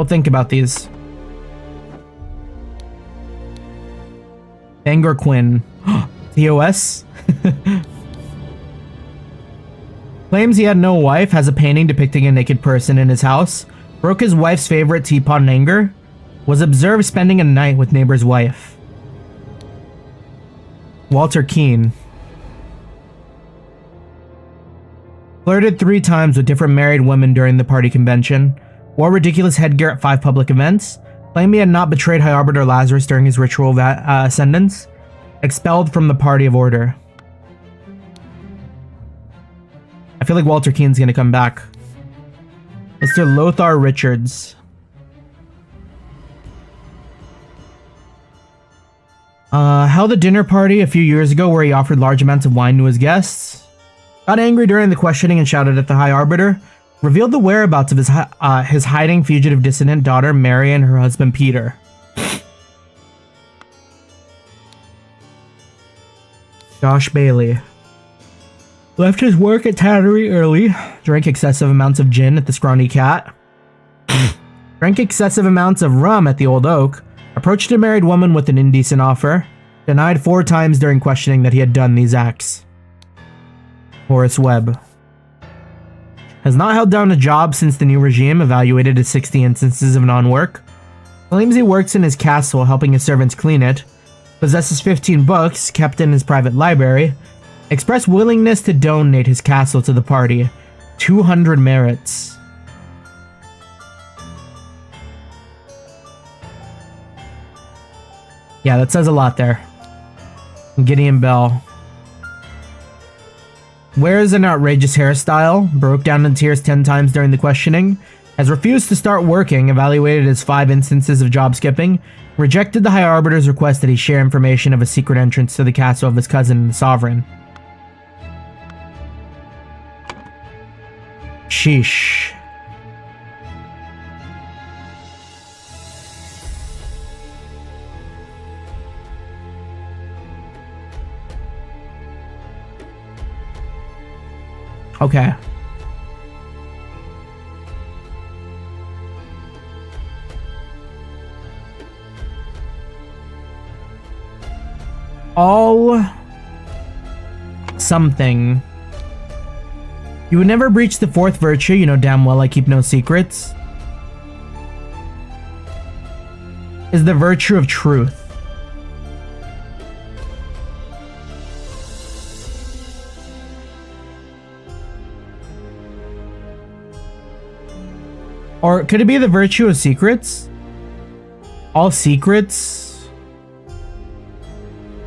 think about these. Bangor Quinn. TOS? Claims he had no wife, has a painting depicting a naked person in his house, broke his wife's favorite teapot in anger, was observed spending a night with neighbor's wife. Walter Keane. Flirted 3 times with different married women during the party convention, wore ridiculous headgear at 5 public events, claimed he had not betrayed High Arbiter Lazarus during his ritual ascendance, expelled from the Party of Order. I feel like Walter Keane's gonna come back. Mr. Lothar Richards. Held a dinner party a few years ago where he offered large amounts of wine to his guests. Got angry during the questioning and shouted at the High Arbiter. Revealed the whereabouts of his hiding fugitive dissident daughter Mary and her husband Peter. Josh Bailey. Left his work at Tannery early. Drank excessive amounts of gin at the Scrawny Cat. Drank excessive amounts of rum at the Old Oak. Approached a married woman with an indecent offer. Denied 4 times during questioning that he had done these acts. Horace Webb. Has not held down a job since the new regime evaluated his 60 instances of non-work. Claims he works in his castle helping his servants clean it. Possesses 15 books kept in his private library. Expressed willingness to donate his castle to the party. 200 merits. Yeah, that says a lot there. Gideon Bell. Wears an outrageous hairstyle. Broke down in tears 10 times during the questioning. Has refused to start working. Evaluated his 5 instances of job skipping. Rejected the High Arbiter's request that he share information of a secret entrance to the castle of his cousin, the Sovereign. Sheesh. Okay. All something. You would never breach the 4th virtue, you know damn well I keep no secrets. Is the virtue of truth. Or could it be the virtue of secrets? All secrets?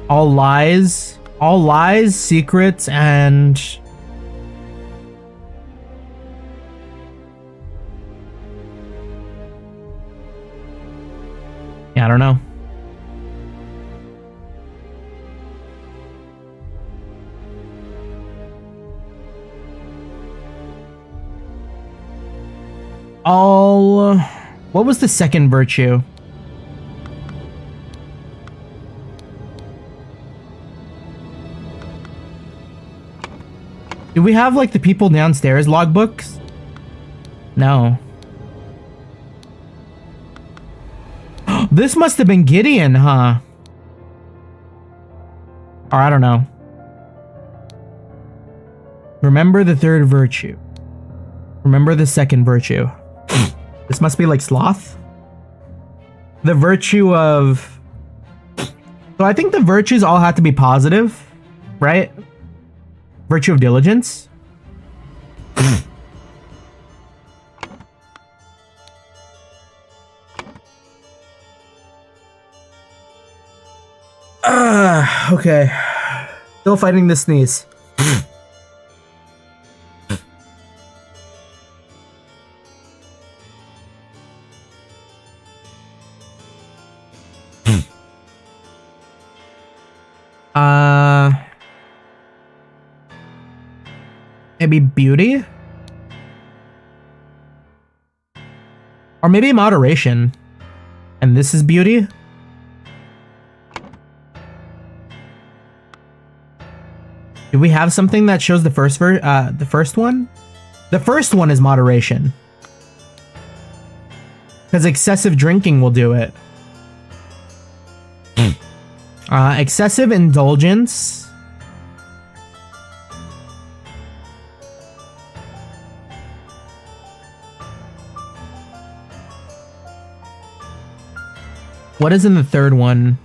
All lies? All lies, secrets, and... yeah, I don't know. All... what was the second virtue? Do we have like the people downstairs logbooks? No. This must have been Gideon, huh? Or I don't know. Remember the 3rd virtue. Remember the 2nd virtue. This must be like sloth. The virtue of... so I think the virtues all have to be positive, right? Virtue of diligence. Okay. Still fighting the sneeze. Maybe beauty? Or maybe moderation. And this is beauty? Do we have something that shows the first one? The first one is moderation. Because excessive drinking will do it. Excessive indulgence. What is in the 3rd one?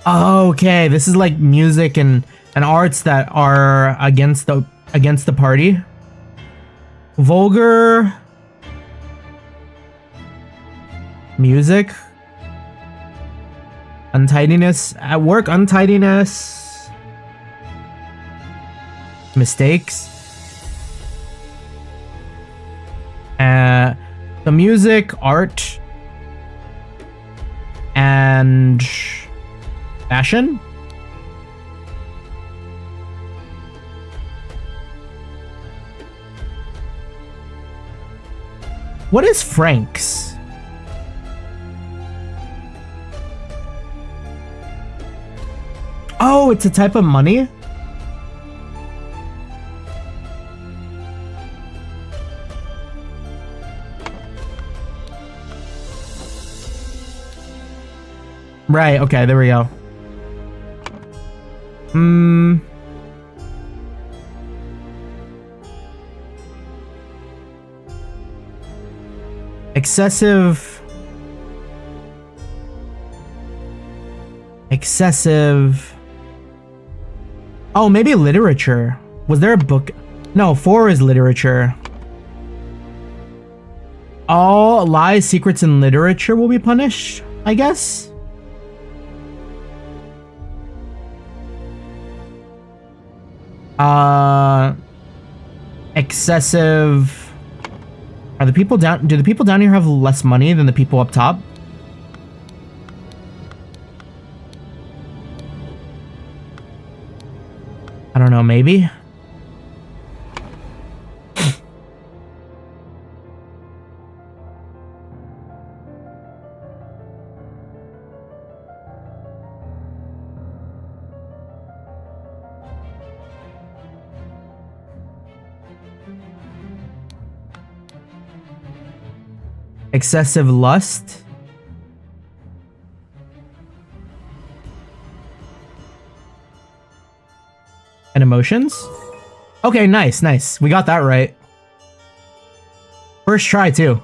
Oh, okay, this is like music and arts that are against the party. Vulgar music. Untidiness at work, untidiness. Mistakes. The music, art, and Fashion? What is francs? Oh, it's a type of money? Right, okay, there we go. Excessive. Oh, maybe literature. Was there a book? No, 4 is literature. All lies, secrets, and literature will be punished, I guess? Excessive. Are the people down? Do the people down here have less money than the people up top? I don't know, maybe? Excessive lust. And emotions? Okay, nice. We got that right. First try, too.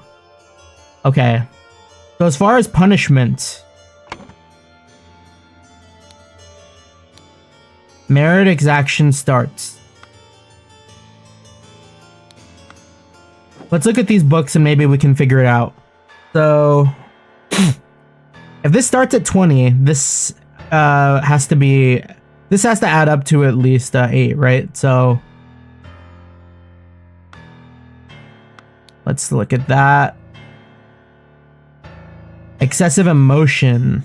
Okay. So as far as punishment, merit exaction starts. Let's look at these books and maybe we can figure it out. So, if this starts at 20, this has to add up to at least 8, right? So, let's look at that. Excessive emotion.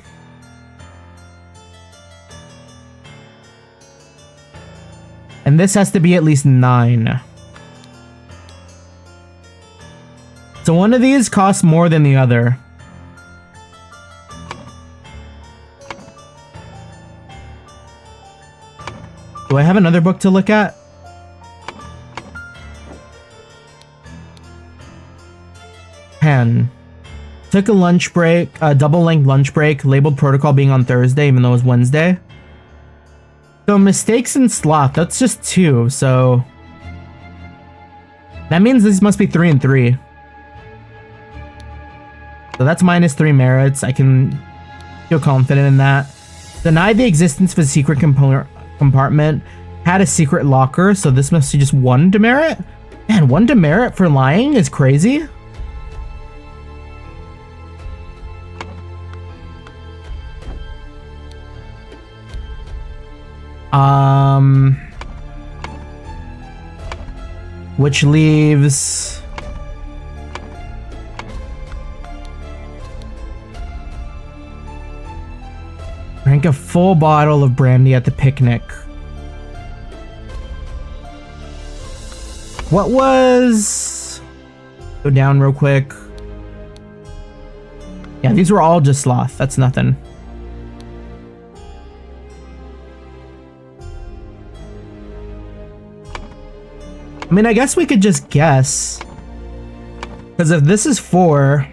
And this has to be at least 9. So one of these costs more than the other. Do I have another book to look at? Pen. Took a lunch break, a double-length lunch break, labeled protocol being on Thursday, even though it was Wednesday. So mistakes and sloth, that's just 2, so... That means this must be 3 and 3. So that's minus 3 merits. I can feel confident in that. Denied the existence of a secret compartment. Had a secret locker, so this must be just 1 demerit? Man, 1 demerit for lying is crazy. Which leaves... Drank a full bottle of brandy at the picnic. What was... Go down real quick. Yeah, these were all just sloth. That's nothing. I mean, I guess we could just guess. Because if this is 4...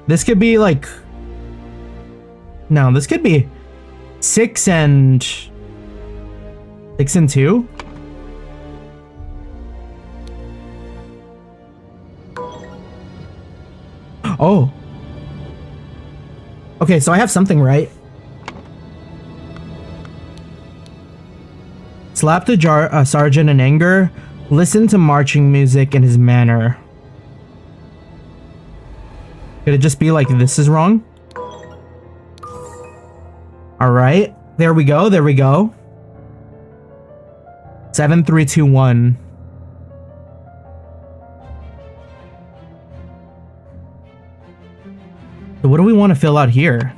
This could be like... No, this could be 6 and 2? Oh. Okay, so I have something right. Slapped a sergeant in anger. Listened to marching music in his manner. Could it just be like this is wrong? Alright. There we go. 7, 3, 2, 1. So what do we want to fill out here?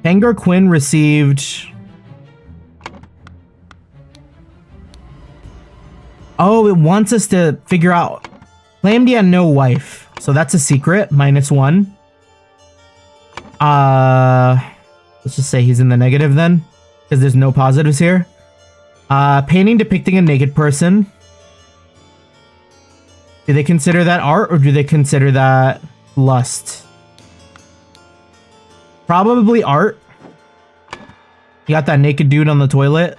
Hangar Quinn received... Oh, it wants us to figure out... Claimed he had no wife. So that's a secret. -1. Let's just say he's in the negative then. Because there's no positives here. Painting depicting a naked person. Do they consider that art or do they consider that lust? Probably art. You got that naked dude on the toilet.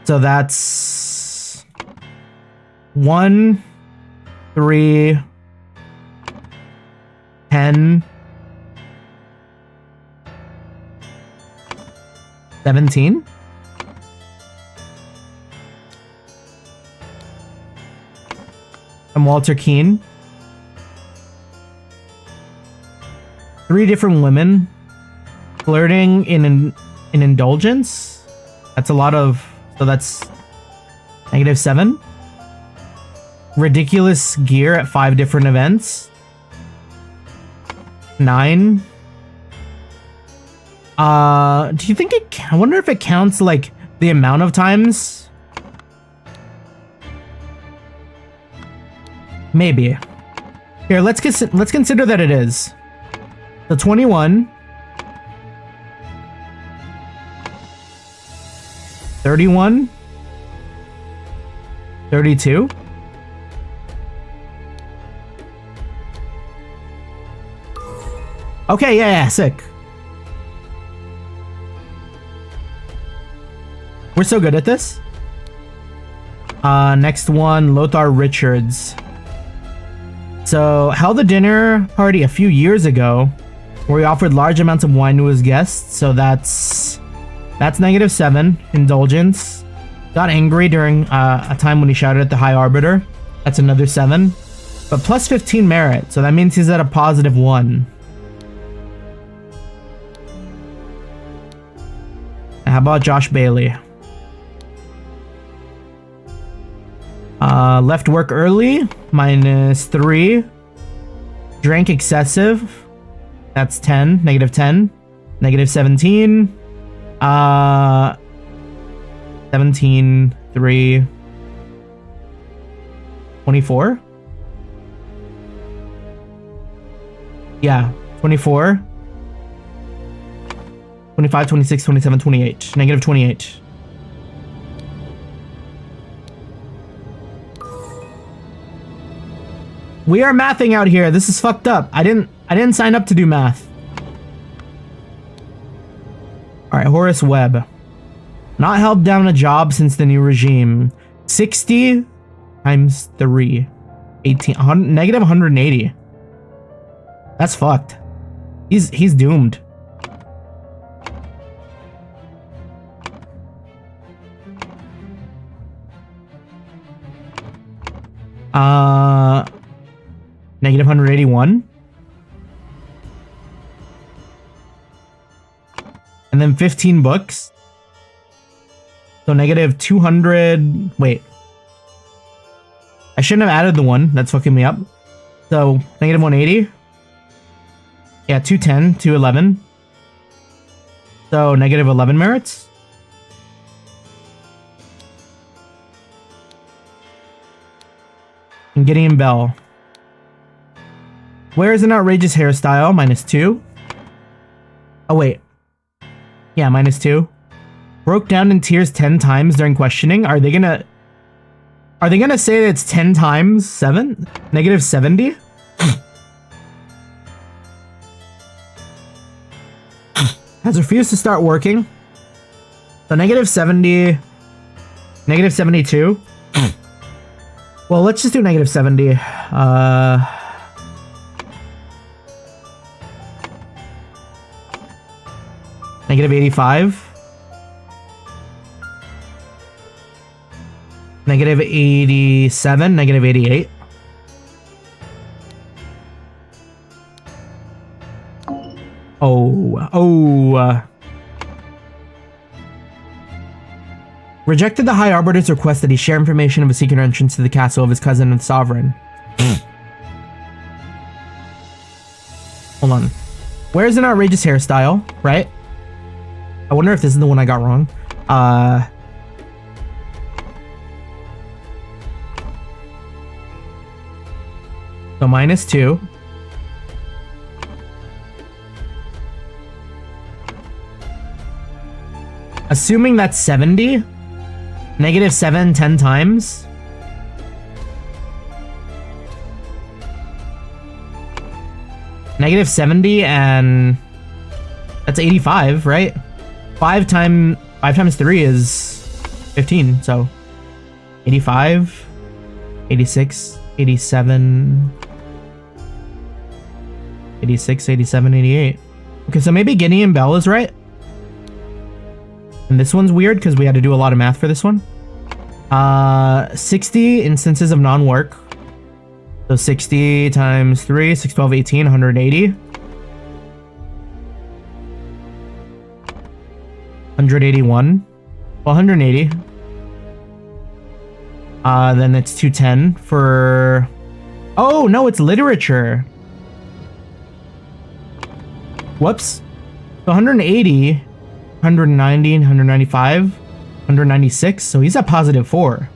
So that's 1, 3, 10, 17. I'm Walter Keane. 3 different women flirting in indulgence. That's a lot of... So that's -7. Ridiculous gear at 5 different events. 9. Do you think it... I wonder if it counts like the amount of times. Maybe. Here, let's consider that it is. So 21. 31. 32. Okay, yeah, sick. We're so good at this. Next one, Lothar Richards. So, held a dinner party a few years ago where he offered large amounts of wine to his guests. So that's -7, indulgence. Got angry during a time when he shouted at the High Arbiter. That's another 7. But plus 15 merit, so that means he's at a +1. How about Josh Bailey? Left work early, -3. Drank excessive. That's 10, -10. -17. 17, 3, 24. Yeah, 24. 25, 26, 27, 28. -28. We are mathing out here. This is fucked up. I didn't sign up to do math. All right, Horace Webb. Not held down a job since the new regime. 60 times 3. 18. -180. That's fucked. He's doomed. -181. And then 15 books. So -200. Wait. I shouldn't have added the 1. That's fucking me up. So -180. Yeah, 210, 211. So -11 merits. And Gideon Bell. Wears an outrageous hairstyle, -2. Oh, wait. Yeah, -2. Broke down in tears 10 times during questioning. Are they gonna say that it's 10 times 7? -70? Has refused to start working. So -70. -72. Well, let's just do -70. -85. -87. -88. Oh. Rejected the High Arbiter's request that he share information of a secret entrance to the castle of his cousin and sovereign. Hold on. Where's an outrageous hairstyle, right? I wonder if this is the one I got wrong. So -2. Assuming that's 70. -7 10 times. -70 and that's 85, right? 5 times 3 is 15, so 85, 86, 87, 86, 87, 88. Okay, so maybe Gideon Bell is right. And this one's weird because we had to do a lot of math for this one. 60 instances of non-work. So 60 times 3, 6, 12, 18, 180. 181. Well, 180. Then it's 210 for... Oh, no, it's literature. Whoops. So 180, 190, 195, 196. So he's at +4.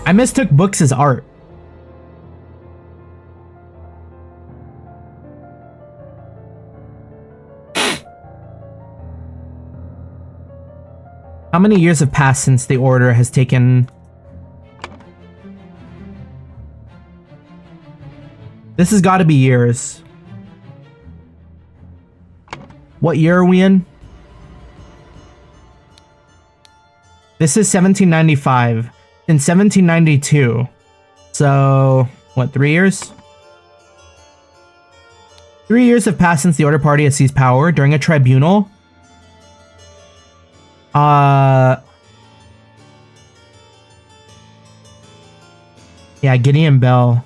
I mistook books as art. How many years have passed since the order has taken... This has got to be years. What year are we in? This is 1795. In 1792. So, what, 3 years? 3 years have passed since the Order Party has seized power during a tribunal. Yeah, Gideon Bell.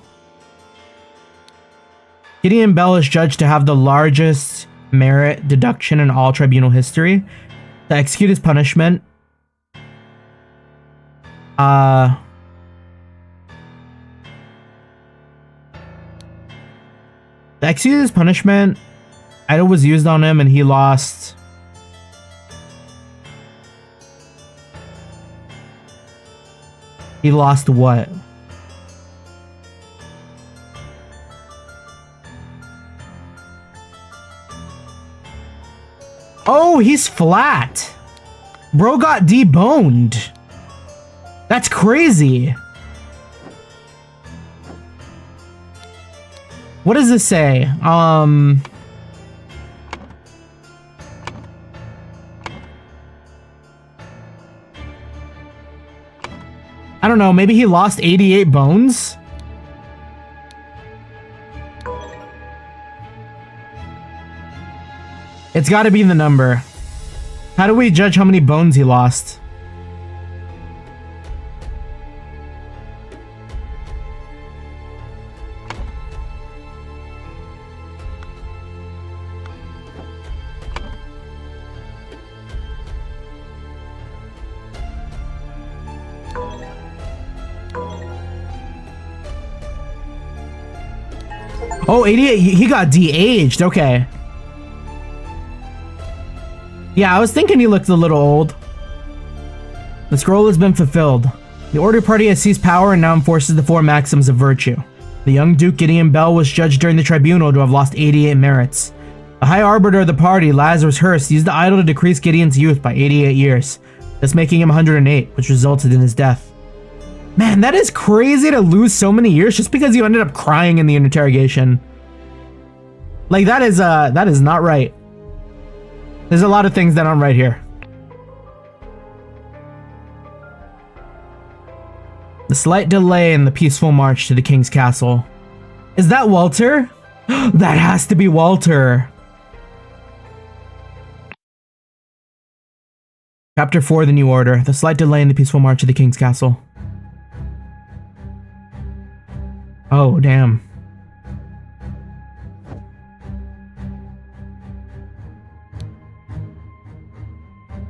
Gideon Bell is judged to have the largest merit deduction in all tribunal history. To execute his punishment, to execute his punishment, idol was used on him and he lost... He lost what? Oh, he's flat. Bro got deboned. That's crazy. What does this say? I don't know, maybe he lost 88 bones? It's gotta be the number. How do we judge how many bones he lost? Oh, 88, he got de-aged, okay. Yeah, I was thinking he looked a little old. The scroll has been fulfilled. The Order Party has seized power and now enforces the 4 maxims of virtue. The young Duke Gideon Bell was judged during the tribunal to have lost 88 merits. The High Arbiter of the party, Lazarus Hurst, used the idol to decrease Gideon's youth by 88 years, thus making him 108, which resulted in his death. Man, that is crazy to lose so many years just because you ended up crying in the interrogation. Like, that is not right. There's a lot of things that aren't right here. The slight delay in the peaceful march to the king's castle. Is that Walter? That has to be Walter. Chapter 4, The New Order. The slight delay in the peaceful march to the king's castle. Oh, damn.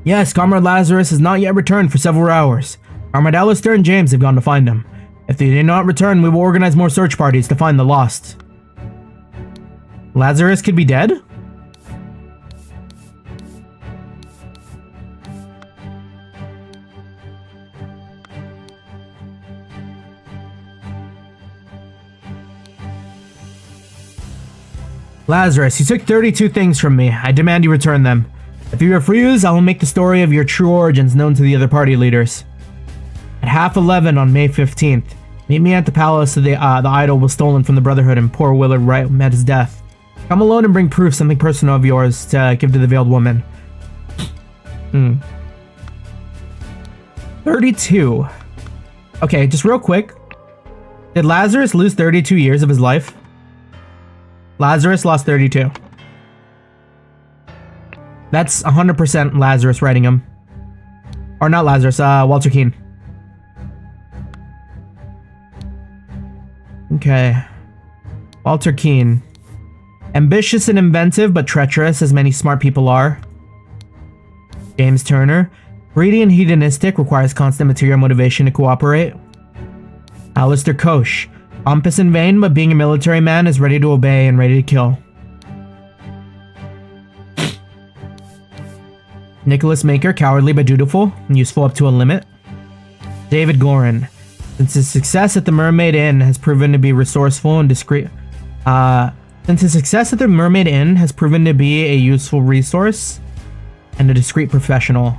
Yes, Comrade Lazarus has not yet returned for several hours. Armadalister and James have gone to find him. If they do not return, we will organize more search parties to find the lost. Lazarus could be dead? Lazarus, you took 32 things from me. I demand you return them. If you refuse, I will make the story of your true origins known to the other party leaders. At 11:30 on May 15th, meet me at the palace of the idol was stolen from the Brotherhood and poor Willard Wright met his death. Come alone and bring proof something personal of yours to give to the veiled woman. 32. Okay, just real quick. Did Lazarus lose 32 years of his life? Lazarus lost 32. That's 100% Lazarus writing him. Or not Lazarus, Walter Keane. Okay. Walter Keane. Ambitious and inventive, but treacherous, as many smart people are. James Turner. Greedy and hedonistic, requires constant material motivation to cooperate. Alistair Koch. Pompous and vain, but being a military man is ready to obey and ready to kill. Nicholas Maker. Cowardly but dutiful, and useful up to a limit. David Gorin. Since his success at the Mermaid Inn has proven to be resourceful and discreet. Since his success at the Mermaid Inn has proven to be a useful resource and a discreet professional.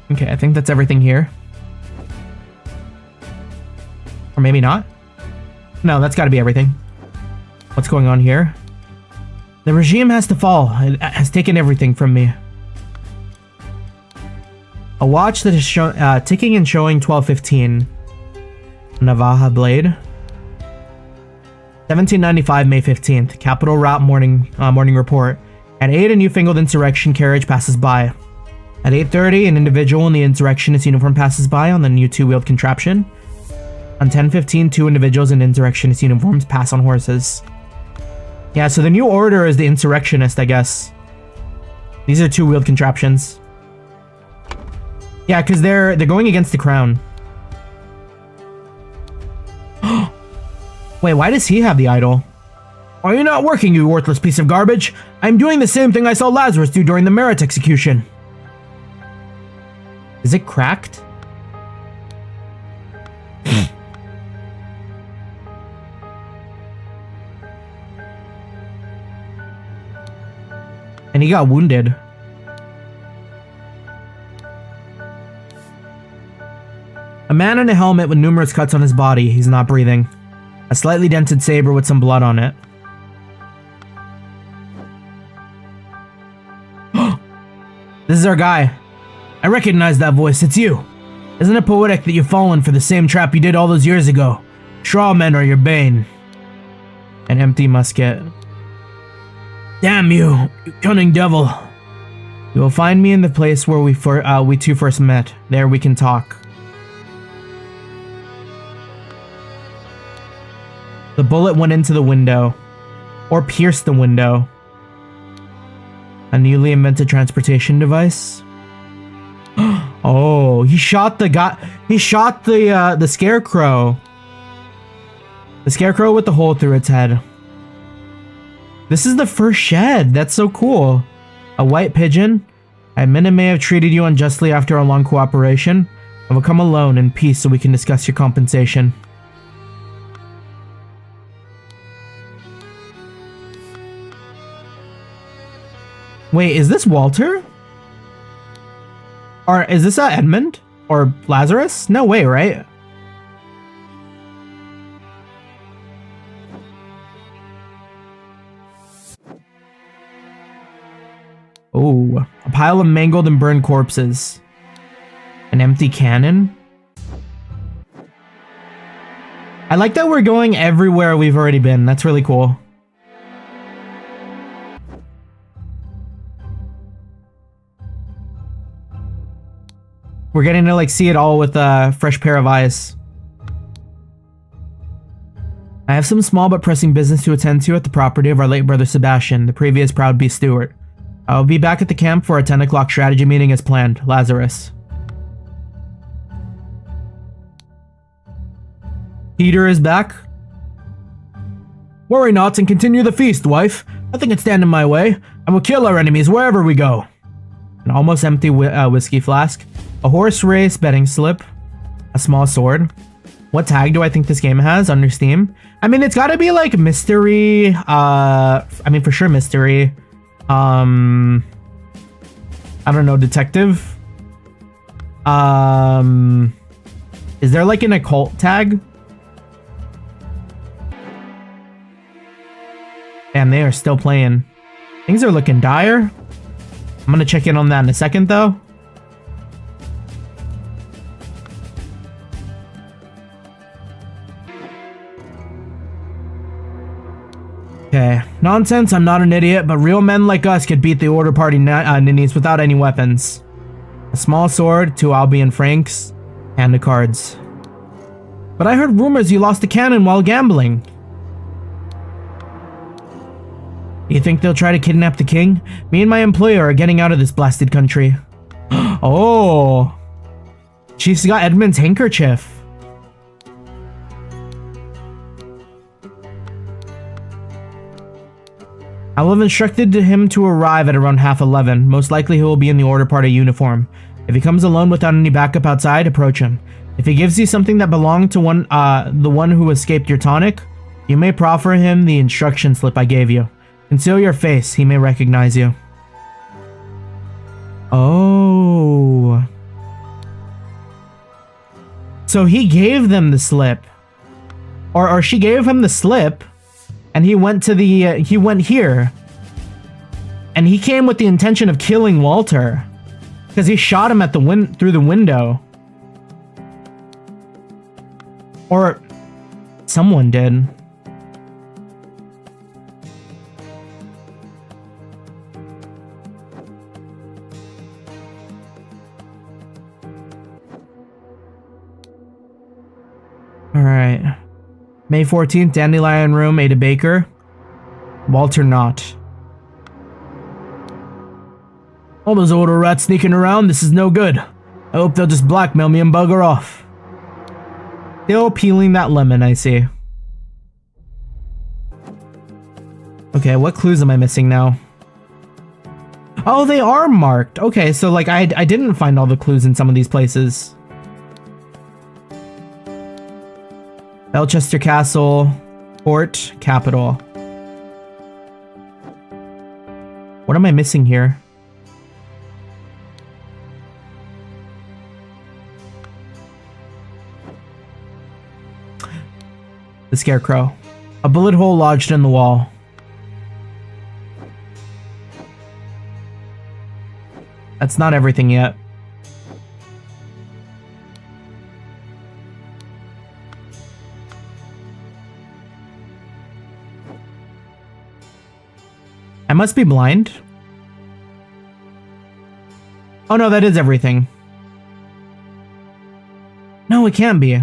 Okay, I think that's everything here. Or maybe not. No, that's gotta be everything. What's going on here? The regime has to fall. It has taken everything from me. A watch that is ticking and showing 12:15. Navaja Blade. 1795, May 15th. Capital Route morning report. At 8, a newfangled insurrection carriage passes by. At 8:30, an individual in the insurrectionist uniform passes by on the new two-wheeled contraption. On 10:15, 2 individuals in insurrectionist uniforms pass on horses. Yeah, so the new order is the insurrectionist, I guess. These are two-wheeled contraptions. Yeah, because they're going against the crown. Wait, why does he have the idol? Are you not working, you worthless piece of garbage? I'm doing the same thing I saw Lazarus do during the Merit execution. Is it cracked? And he got wounded. A man in a helmet with numerous cuts on his body. He's not breathing. A slightly dented saber with some blood on it. This is our guy. I recognize that voice. It's you. Isn't it poetic that you've fallen for the same trap you did all those years ago? Straw men are your bane. An empty musket. Damn you, you cunning devil. You will find me in the place where we two first met. There we can talk. The bullet went into the window. Or pierced the window. A newly invented transportation device. Oh, he shot the guy. He shot the scarecrow. The scarecrow with the hole through its head. This is the first shed. That's so cool. A white pigeon. I admit I may have treated you unjustly after our long cooperation. I will come alone in peace so we can discuss your compensation. Wait, is this Walter? Or is this Edmund? Or Lazarus? No way, right? Oh, a pile of mangled and burned corpses. An empty cannon? I like that we're going everywhere we've already been. That's really cool. We're getting to like see it all with a fresh pair of eyes. I have some small but pressing business to attend to at the property of our late brother Sebastian, the previous Proud Beast Steward. I will be back at the camp for a 10 o'clock strategy meeting as planned. Lazarus. Peter is back. Worry not and continue the feast, wife. Nothing can stand in my way. I will kill our enemies wherever we go. An almost empty whiskey flask. A horse race betting slip. A small sword. What tag do I think this game has under Steam? I mean, it's gotta be like mystery. For sure mystery. I don't know, detective. Is there like an occult tag? And they are still playing. Things are looking dire. I'm gonna check in on that in a second though. Okay, nonsense, I'm not an idiot, but real men like us could beat the Order Party ninnies without any weapons. A small sword, 2 Albion francs, and the cards. But I heard rumors you lost a cannon while gambling. You think they'll try to kidnap the king? Me and my employer are getting out of this blasted country. Oh, she's got Edmund's handkerchief. I will have instructed him to arrive at around 11:30. Most likely he will be in the Order Party uniform. If he comes alone without any backup outside, approach him. If he gives you something that belonged to the one who escaped your tonic, you may proffer him the instruction slip I gave you. Conceal your face, he may recognize you. Oh. So he gave them the slip. Or she gave him the slip, and he went to the, he went here. And he came with the intention of killing Walter. Because he shot him at the through the window. Or someone did. Alright. May 14th, Dandelion Room, Ada Baker. Walter Knott. All those older rats sneaking around, this is no good. I hope they'll just blackmail me and bugger off. Still peeling that lemon, I see. Okay, what clues am I missing now? Oh, they are marked. Okay, so like I didn't find all the clues in some of these places. Belchester Castle, Port, Capital. What am I missing here? The Scarecrow. A bullet hole lodged in the wall. That's not everything yet. I must be blind. Oh no, that is everything. No, it can't be.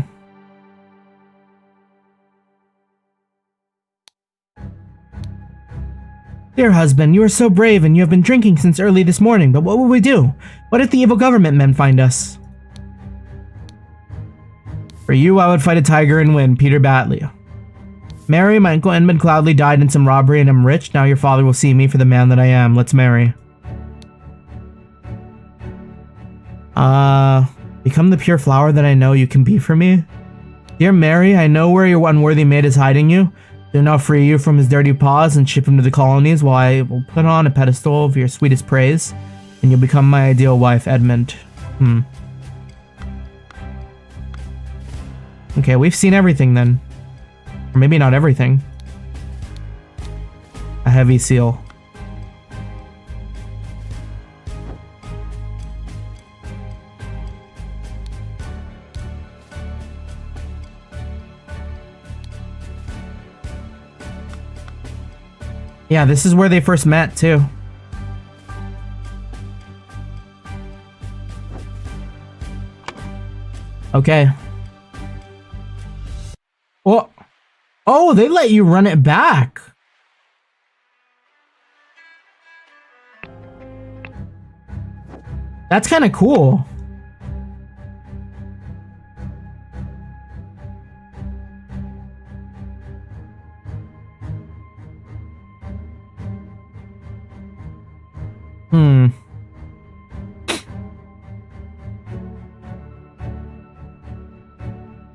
Dear husband, you are so brave and you have been drinking since early this morning, but what will we do? What if the evil government men find us? For you, I would fight a tiger and win, Peter Batley. Mary, my uncle Edmund Cloudley died in some robbery and I'm rich. Now your father will see me for the man that I am. Let's marry. Become the pure flower that I know you can be for me. Dear Mary, I know where your unworthy mate is hiding you. Do now free you from his dirty paws and ship him to the colonies while I will put on a pedestal of your sweetest praise, and you'll become my ideal wife, Edmund. Okay, we've seen everything then. Or maybe not everything. A heavy seal. Yeah, this is where they first met, too. Okay. Oh Oh, they let you run it back. That's kind of cool.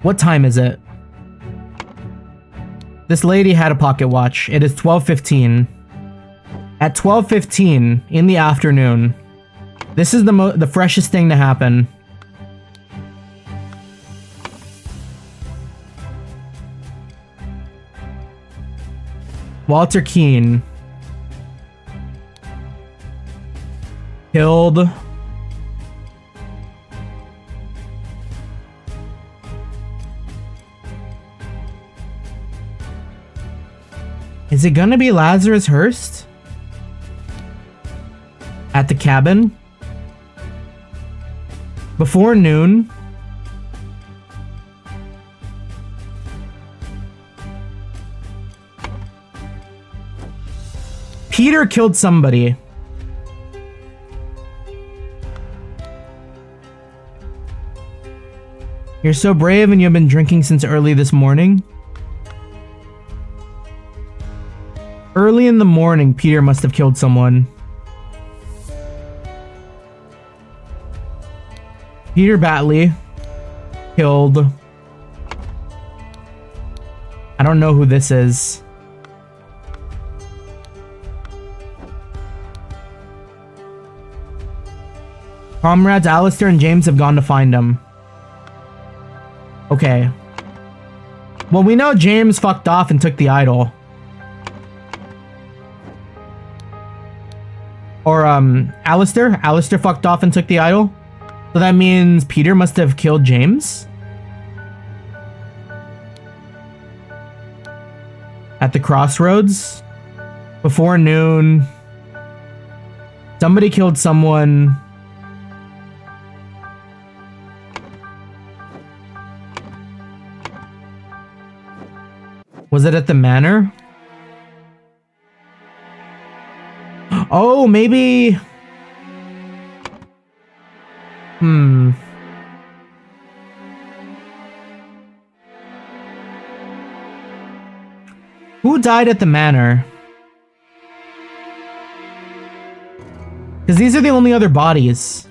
What time is it? This lady had a pocket watch. It is 12:15. At 12:15 in the afternoon, this is the freshest thing to happen. Walter Keane killed Is it gonna be Lazarus Hurst? At the cabin? Before noon? Peter killed somebody. You're so brave and you've been drinking since early this morning? Early in the morning, Peter must have killed someone. Peter Batley killed... I don't know who this is. Comrades Alistair and James have gone to find him. Okay. Well, we know James fucked off and took the idol. Or, Alistair? Alistair fucked off and took the idol? So that means Peter must have killed James? At the crossroads? Before noon? Somebody killed someone. Was it at the manor? Oh, maybe... Who died at the manor? Because these are the only other bodies.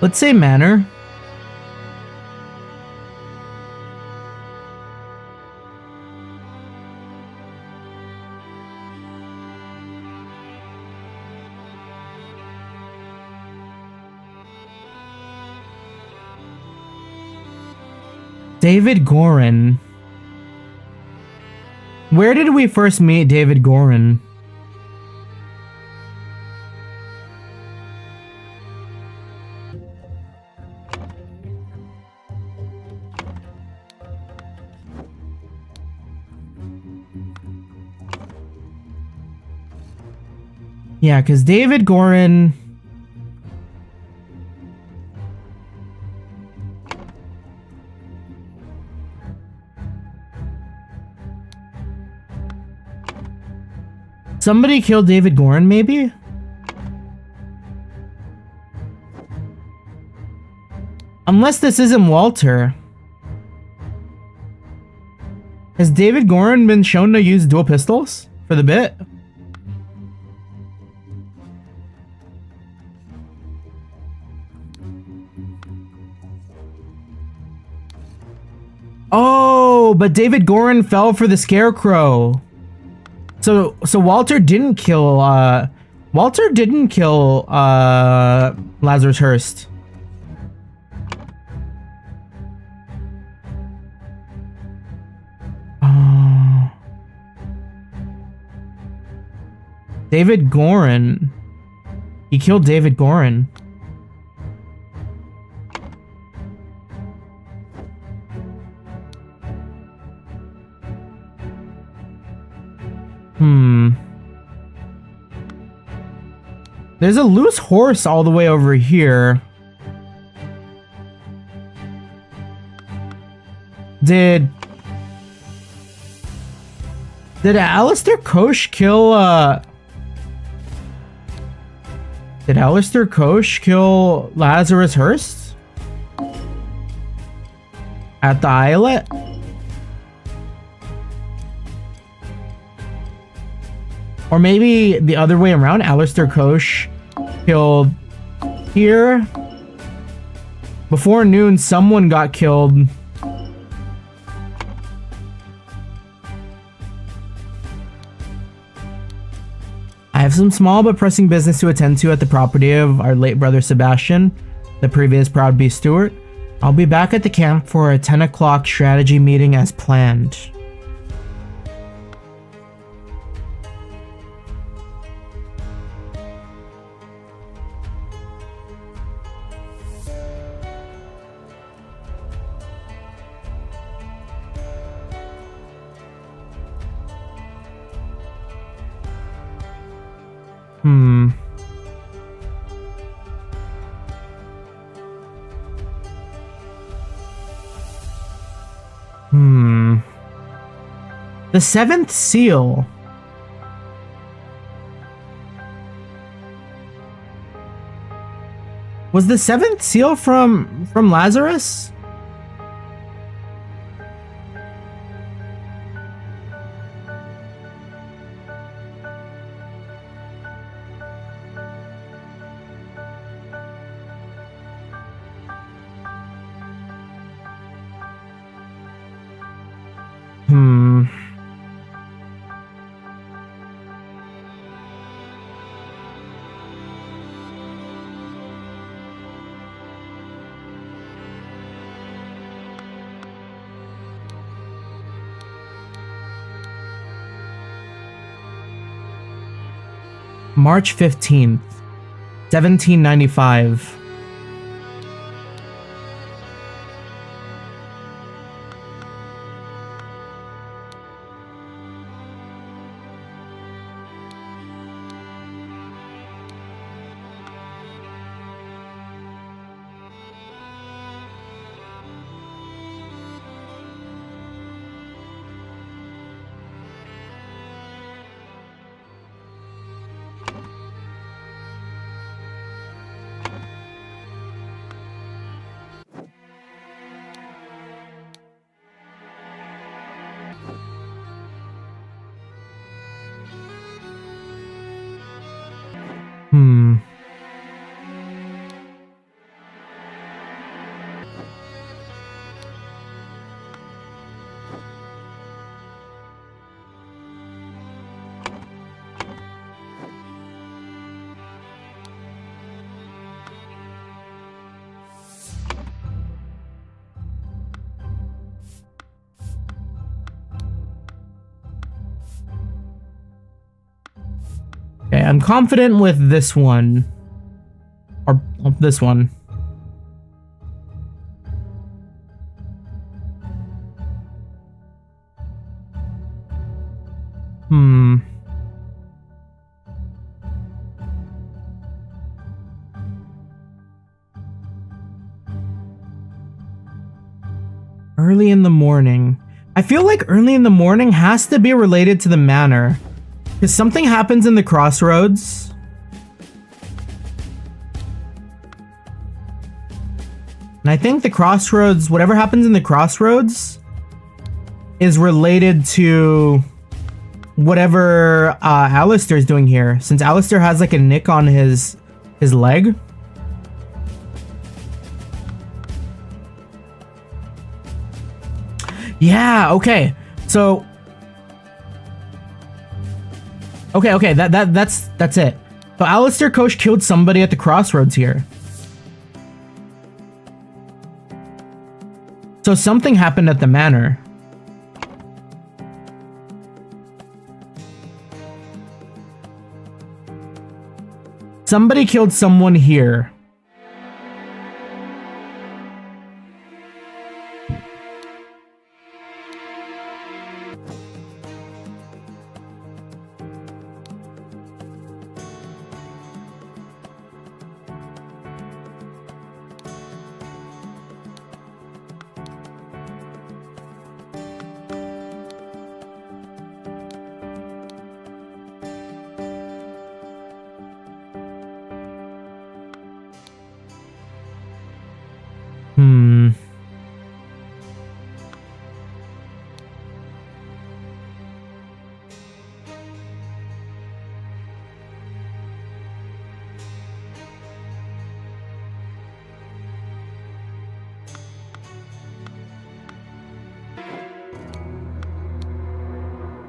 Let's say manor. David Gorin. Where did we first meet David Gorin? Yeah, because David Gorin... Somebody killed David Gorin, maybe? Unless this isn't Walter. Has David Gorin been shown to use dual pistols for the bit? Oh, but David Gorin fell for the scarecrow. So Walter didn't kill Lazarus Hurst. David Gorin. He killed David Gorin. There's a loose horse all the way over here. Did Alistair Koch kill Did Alistair Koch kill Lazarus Hurst? At the islet? Or maybe the other way around, Alistair Koch killed here. Before noon, someone got killed. I have some small but pressing business to attend to at the property of our late brother Sebastian, the previous Proud Beast Steward. I'll be back at the camp for a 10 o'clock strategy meeting as planned. The seventh seal. Was the seventh seal from Lazarus? March 15th, 1795. Okay, I'm confident with this one. Or this one. Early in the morning. I feel like early in the morning has to be related to the manor. Because something happens in the crossroads. And I think the crossroads, whatever happens in the crossroads, is related to whatever Alistair's doing here. Since Alistair has like a nick on his leg. Yeah, okay. So Okay, that's it. So Alistair Koch killed somebody at the crossroads here. So something happened at the manor. Somebody killed someone here.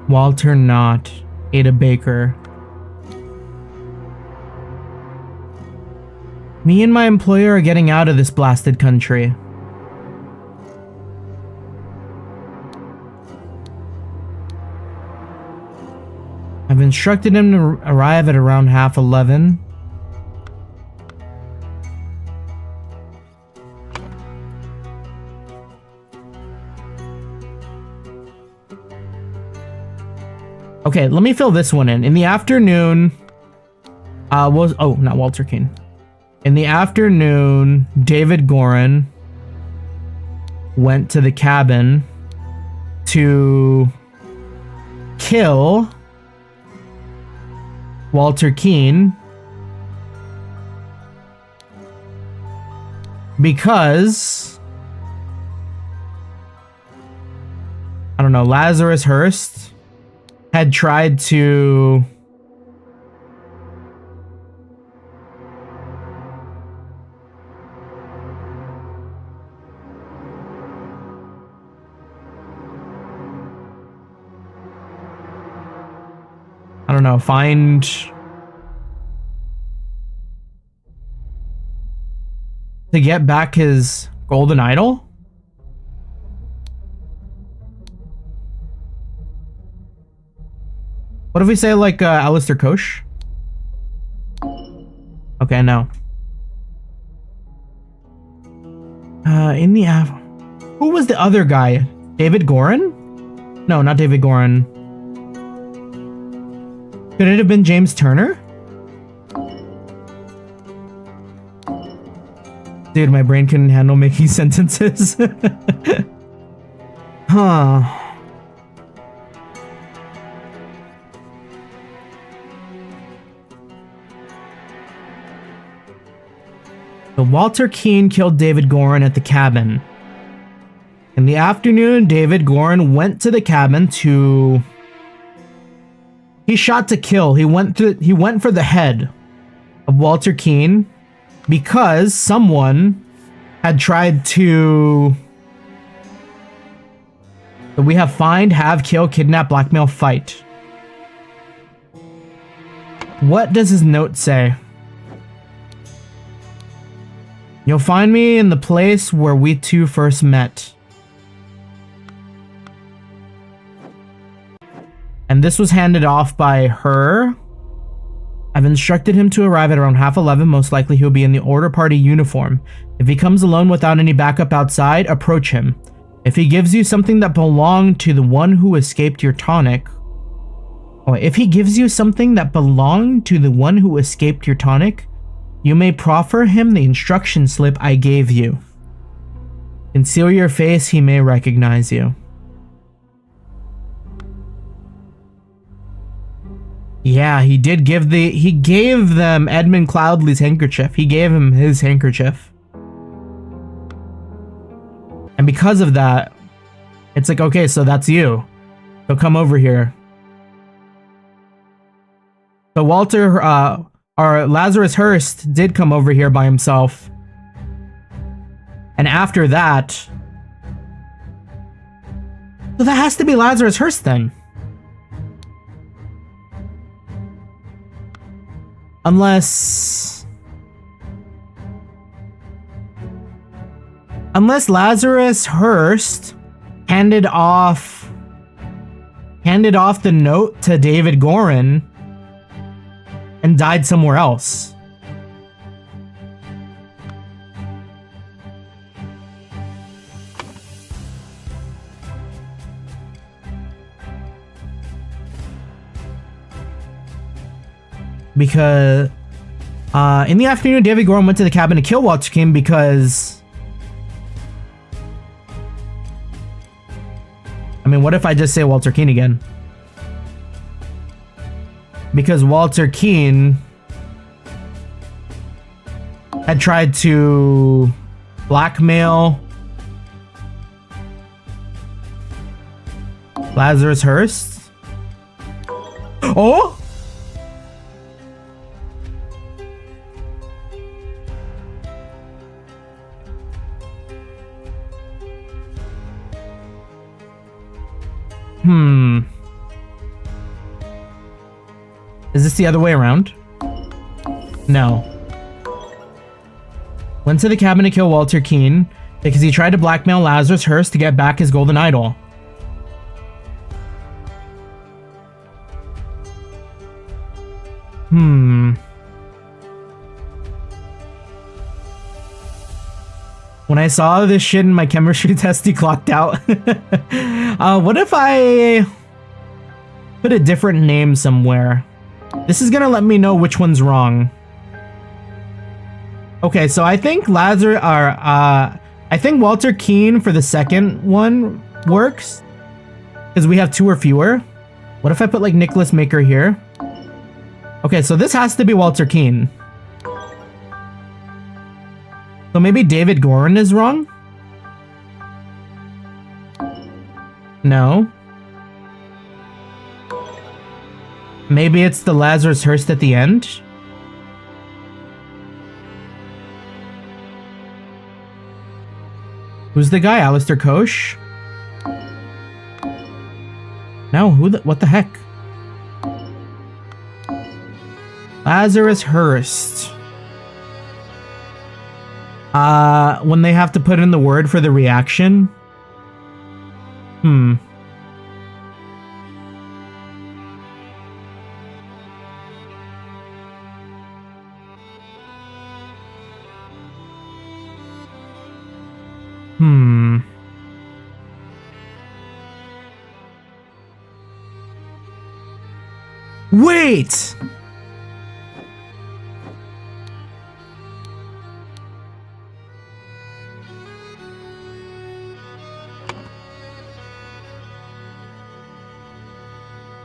Walter Knott, Ada Baker. Me and my employer are getting out of this blasted country. I've instructed him to arrive at around 11:30. Okay, let me fill this one in. In the afternoon, not Walter Keane. In the afternoon, David Gorin went to the cabin to kill Walter Keane because, I don't know, Lazarus Hearst had tried to find to get back his golden idol. What if we say like Alistair Koch? Okay, no. In the who was the other guy? David Gorin? No, not David Gorin. Could it have been James Turner? Dude, my brain couldn't handle making sentences. Huh. So Walter Keane killed David Gorin at the cabin. In the afternoon, David Gorin went to the cabin to... He shot to kill. He went for the head of Walter Keane because someone had tried to... So we have find, have, kill, kidnap, blackmail, fight. What does his note say? You'll find me in the place where we two first met. And this was handed off by her. I've instructed him to arrive at around 11:30. Most likely he'll be in the order party uniform. If he comes alone without any backup outside, approach him. If he gives you something that belonged to the one who escaped your tonic... if he gives you something that belonged to the one who escaped your tonic, you may proffer him the instruction slip I gave you. Conceal your face, he may recognize you. Yeah, he did give he gave them Edmund Cloudley's handkerchief. He gave him his handkerchief. And because of that, it's like, okay, so that's you. So come over here. So Walter, or Lazarus Hearst did come over here by himself. And after that... So that has to be Lazarus Hearst then. Unless Lazarus Hearst handed off the note to David Gorin and died somewhere else. Because in the afternoon, David Gorham went to the cabin to kill Walter Keane because... I mean, what if I just say Walter Keane again? Because Walter Keane had tried to blackmail Lazarus Hearst. Oh! Is this the other way around? No. Went to the cabin to kill Walter Keane because he tried to blackmail Lazarus Hearst to get back his golden idol. When I saw this shit in my chemistry test, he clocked out. What if I put a different name somewhere? This is gonna let me know which one's wrong. Okay, so I think I think Walter Keane for the second one works because we have 2 or fewer. What if I put like Nicholas Maker here? Okay, so this has to be Walter Keane. So maybe David Gorin is wrong? No. Maybe it's the Lazarus Hearst at the end? Who's the guy? Alistair Koch? No, what the heck? Lazarus Hearst. When they have to put in the word for the reaction? Wait!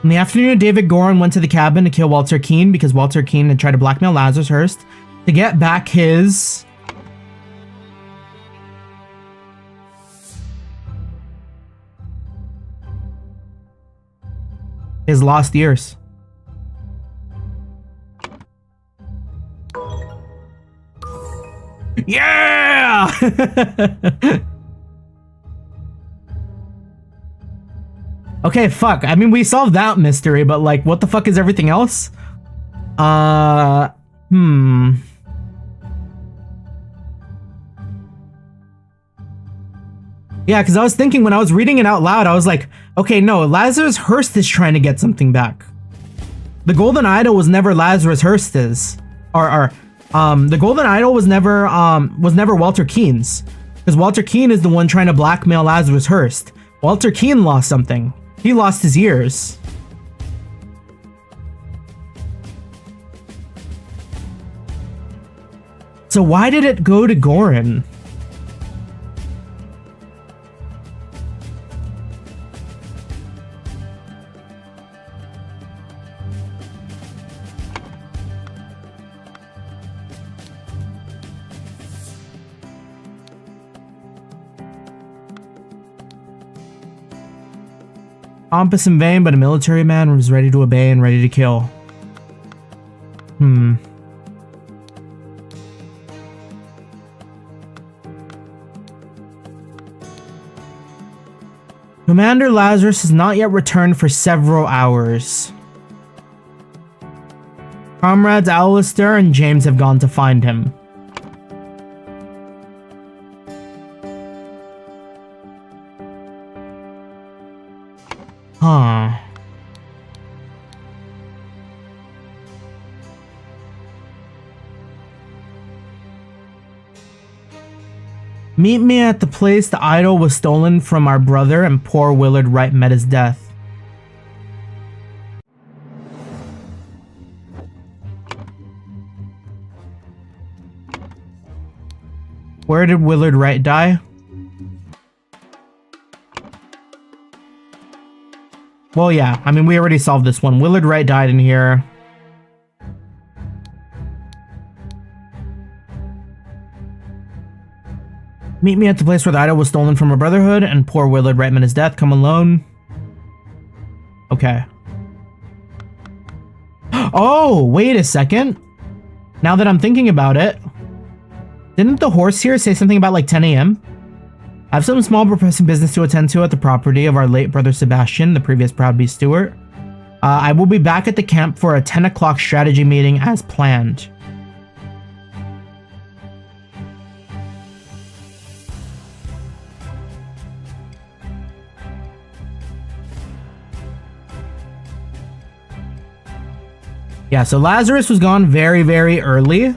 In the afternoon, David Gorin went to the cabin to kill Walter Keane because Walter Keane had tried to blackmail Lazarus Hearst to get back his... his lost years. Yeah! Okay, fuck. I mean, we solved that mystery, but like, what the fuck is everything else? Yeah, because I was thinking when I was reading it out loud, I was like, okay, no, Lazarus Hearst is trying to get something back. The golden idol was never Lazarus Hearst's. The golden idol was never Walter Keane's. Because Walter Keane is the one trying to blackmail Lazarus Hearst. Walter Keane lost something. He lost his ears. So why did it go to Gorin? Pompous and vain, but a military man was ready to obey and ready to kill. Commander Lazarus has not yet returned for several hours. Comrades Alistair and James have gone to find him. Huh. Meet me at the place the idol was stolen from our brother and poor Willard Wright met his death. Where did Willard Wright die? Well, yeah. I mean, we already solved this one. Willard Wright died in here. Meet me at the place where the idol was stolen from a brotherhood and poor Willard Wright met his death. Come alone. Okay. Oh, wait a second. Now that I'm thinking about it, didn't the horse here say something about like 10 a.m.? I have some small pressing business to attend to at the property of our late brother Sebastian, the previous Proudby steward. I will be back at the camp for a 10 o'clock strategy meeting as planned. Yeah, so Lazarus was gone very, very early.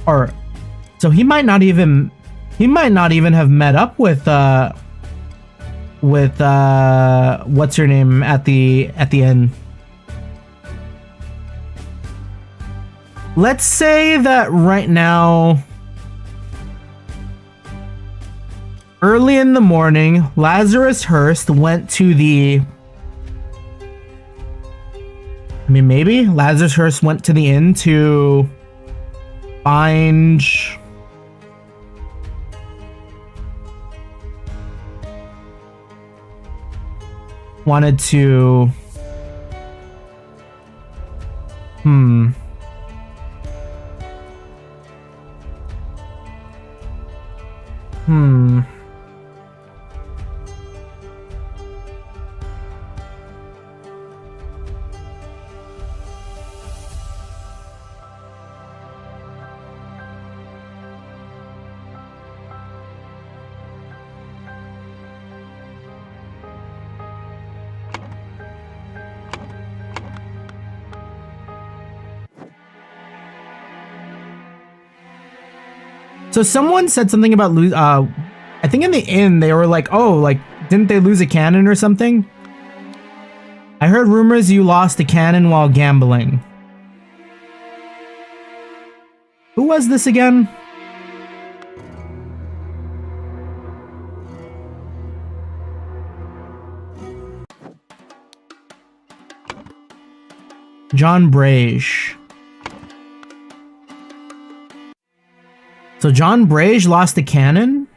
Or, so he might not even have met up with what's her name at the end. Let's say that right now, early in the morning, Lazarus Hurst went to the... I mean, maybe Lazarus Hurst went to the inn to find... wanted to... So someone said something about I think in the inn they were like, oh, like, didn't they lose a cannon or something? I heard rumors you lost a cannon while gambling. Who was this again? John Brage. So John Brage lost a cannon?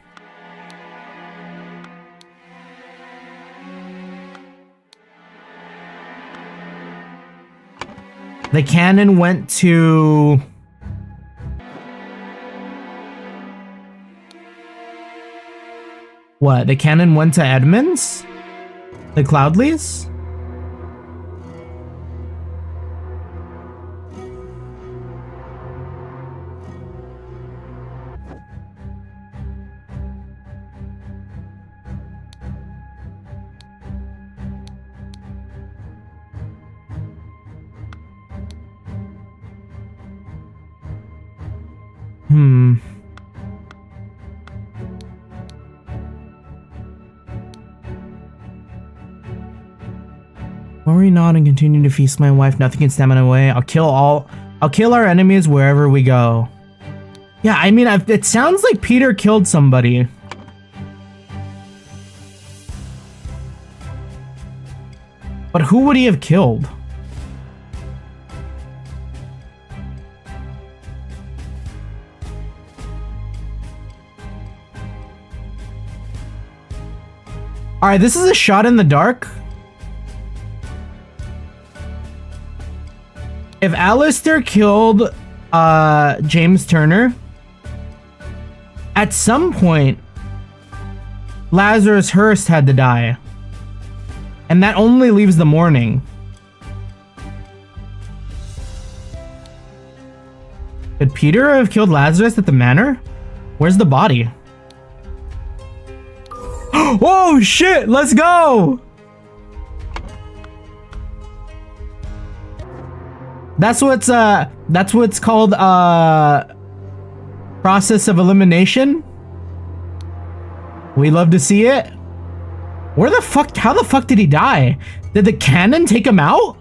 The cannon went to... What? The cannon went to Edmonds? The Cloudleys? Worry not and continue to feast my wife. Nothing can stand in my way. I'll kill our enemies wherever we go. Yeah, I mean, it sounds like Peter killed somebody. But who would he have killed? Alright, this is a shot in the dark. If Alistair killed James Turner, at some point, Lazarus Hurst had to die. And that only leaves the morning. Could Peter have killed Lazarus at the manor? Where's the body? Oh shit, let's go! That's what's called process of elimination. We love to see it. How the fuck did he die? Did the cannon take him out?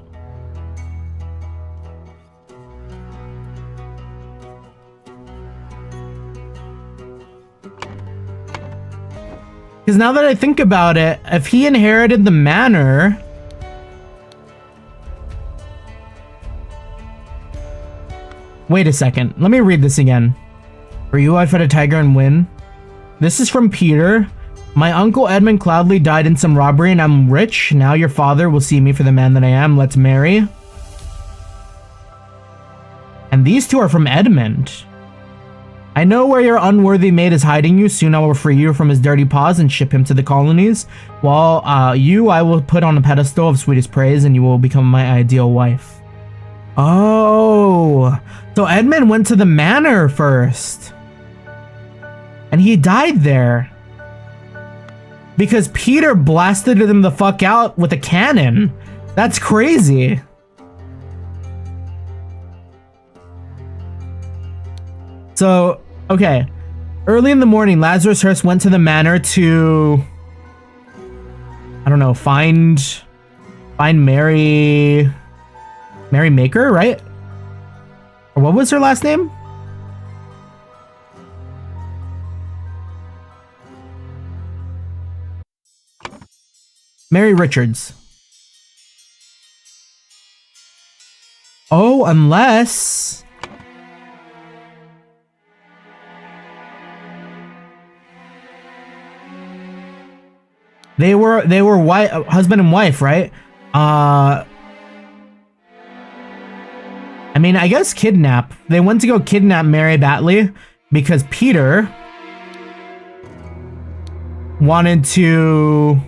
Because now that I think about it, if he inherited the manor... Wait a second. Let me read this again. For you, I fed a tiger and win. This is from Peter. My uncle Edmund Cloudley died in some robbery and I'm rich. Now your father will see me for the man that I am. Let's marry. And these two are from Edmund. I know where your unworthy mate is hiding you. Soon I will free you from his dirty paws and ship him to the colonies. While you I will put on a pedestal of sweetest praise and you will become my ideal wife. Oh, so Edmund went to the manor first. And he died there. Because Peter blasted him the fuck out with a cannon. That's crazy. So, okay. Early in the morning, Lazarus Hearst went to the manor to... I don't know, find Mary Maker, right? Or what was her last name? Mary Richards. Oh, unless... They were husband and wife, right? I mean, I guess kidnap. They went to go kidnap Mary Batley because Peter wanted to...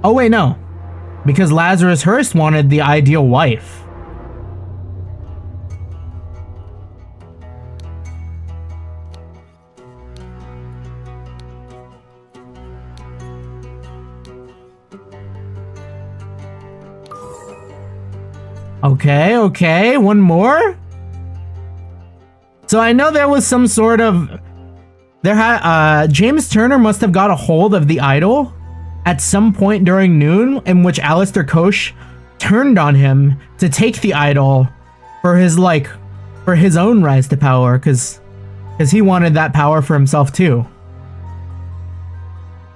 Oh, wait, no. Because Lazarus Hearst wanted the ideal wife. Okay, one more? So I know there was some sort of... James Turner must have got a hold of the idol at some point during noon, in which Alistair Koch turned on him to take the idol for his own rise to power, because he wanted that power for himself too.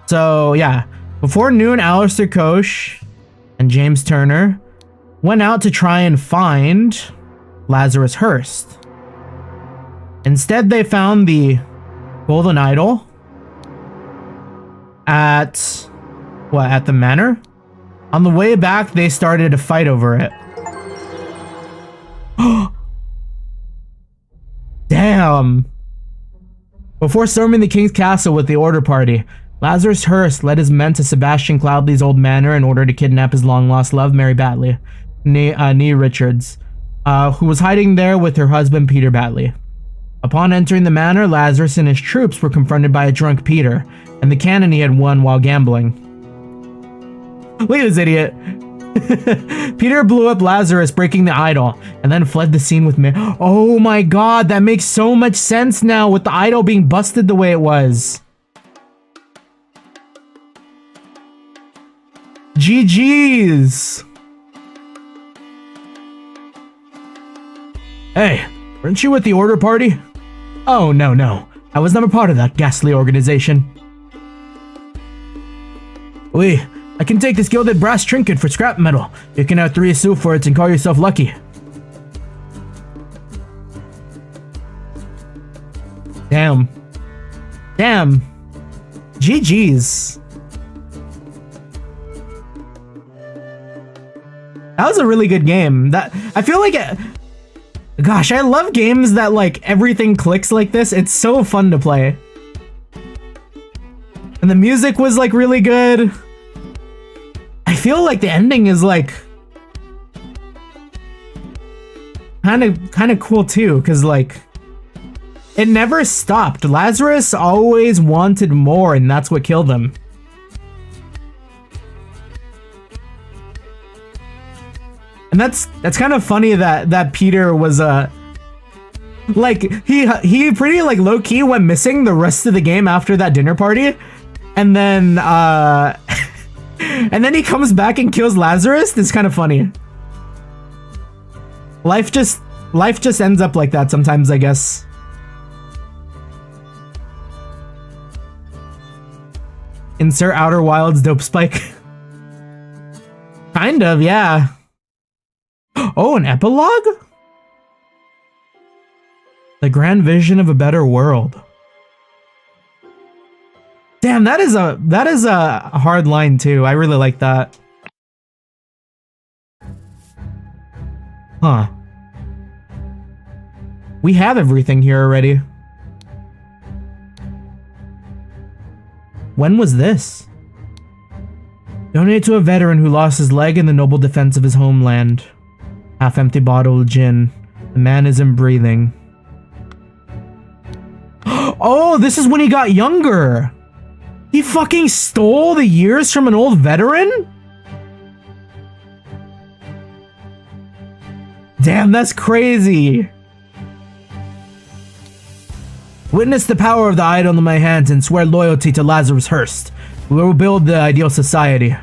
So yeah, before noon, Alistair Koch and James Turner went out to try and find Lazarus Hearst. Instead, they found the golden idol at the manor? On the way back, they started a fight over it. Damn! Before storming the king's castle with the order party, Lazarus Hearst led his men to Sebastian Cloudley's old manor in order to kidnap his long-lost love, Mary Batley, nee Richards, who was hiding there with her husband, Peter Batley. Upon entering the manor, Lazarus and his troops were confronted by a drunk Peter, and the cannon he had won while gambling. Look at this idiot. Peter blew up Lazarus, breaking the idol, and then fled the scene with Mary. Oh my god, that makes so much sense now with the idol being busted the way it was. GG's. Hey, weren't you with the order party? Oh, no. I was never part of that ghastly organization. I can take this gilded brass trinket for scrap metal. You can have 3 sous for it and call yourself lucky. Damn. GG's. That was a really good game. I feel like gosh, I love games that like everything clicks like this. It's so fun to play. And the music was like really good. I feel like the ending is like kind of cool too, because like it never stopped. Lazarus always wanted more, and that's what killed him. And that's kind of funny that Peter was like he pretty like low key went missing the rest of the game after that dinner party, and then And then he comes back and kills Lazarus? It's kind of funny. Life just ends up like that sometimes, I guess. Insert Outer Wilds dope spike. Kind of, yeah. Oh, an epilogue? The grand vision of a better world. Damn, that is a hard line too. I really like that. Huh. We have everything here already. When was this? Donate to a veteran who lost his leg in the noble defense of his homeland. Half-empty bottle of gin. The man isn't breathing. Oh, this is when he got younger. He fucking stole the years from an old veteran? Damn, that's crazy. Witness the power of the idol in my hands and swear loyalty to Lazarus Hearst. We will build the ideal society.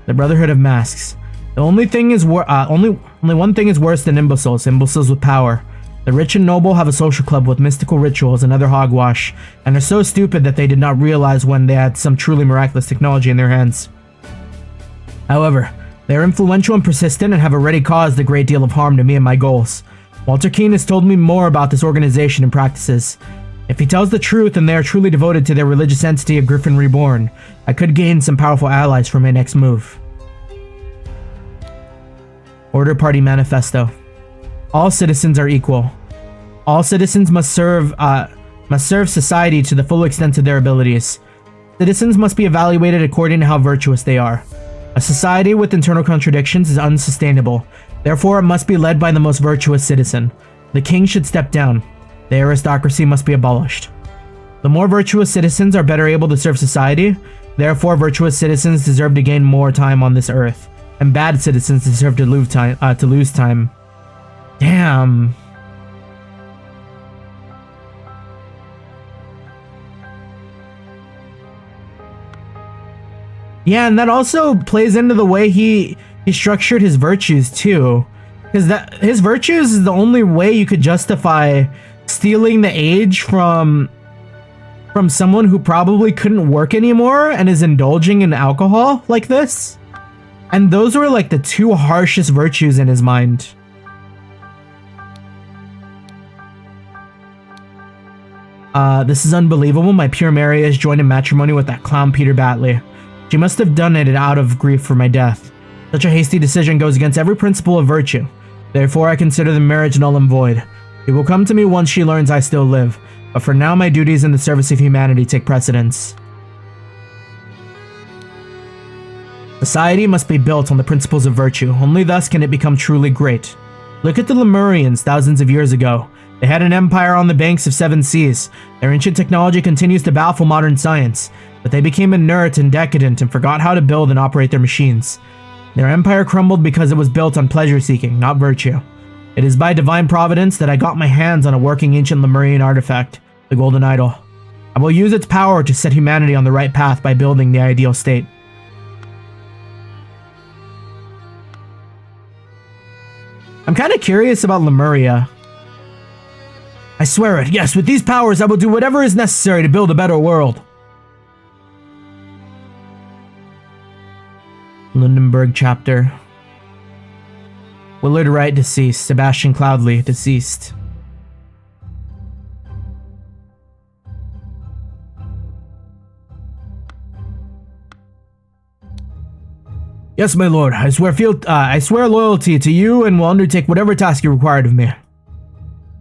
The Brotherhood of Masks. The only thing is only one thing is worse than imbeciles with power. The rich and noble have a social club with mystical rituals and other hogwash, and are so stupid that they did not realize when they had some truly miraculous technology in their hands. However, they are influential and persistent and have already caused a great deal of harm to me and my goals. Walter Keane has told me more about this organization and practices. If he tells the truth and they are truly devoted to their religious entity of Griffin Reborn, I could gain some powerful allies for my next move. Order Party Manifesto. All citizens are equal. All citizens must serve society to the full extent of their abilities. Citizens must be evaluated according to how virtuous they are. A society with internal contradictions is unsustainable. Therefore, it must be led by the most virtuous citizen. The king should step down. The aristocracy must be abolished. The more virtuous citizens are better able to serve society. Therefore, virtuous citizens deserve to gain more time on this earth, and bad citizens deserve to lose time. Damn. Yeah, and that also plays into the way he structured his virtues too, because that his virtues is the only way you could justify stealing the age from someone who probably couldn't work anymore and is indulging in alcohol like this. And those were like the two harshest virtues in his mind. This is unbelievable. My pure Mary has joined in matrimony with that clown Peter Batley. She must have done it out of grief for my death. Such a hasty decision goes against every principle of virtue. Therefore, I consider the marriage null and void. She will come to me once she learns I still live, but for now my duties in the service of humanity take precedence. Society must be built on the principles of virtue. Only thus can it become truly great. Look at the Lemurians thousands of years ago. They had an empire on the banks of 7 seas. Their ancient technology continues to baffle modern science, but they became inert and decadent and forgot how to build and operate their machines. Their empire crumbled because it was built on pleasure-seeking, not virtue. It is by divine providence that I got my hands on a working ancient Lemurian artifact, the Golden Idol. I will use its power to set humanity on the right path by building the ideal state. I'm kind of curious about Lemuria. I swear it, yes, with these powers I will do whatever is necessary to build a better world. Lundenburg chapter. Willard Wright deceased. Sebastian Cloudley deceased. Yes, my lord. I swear loyalty to you and will undertake whatever task you required of me.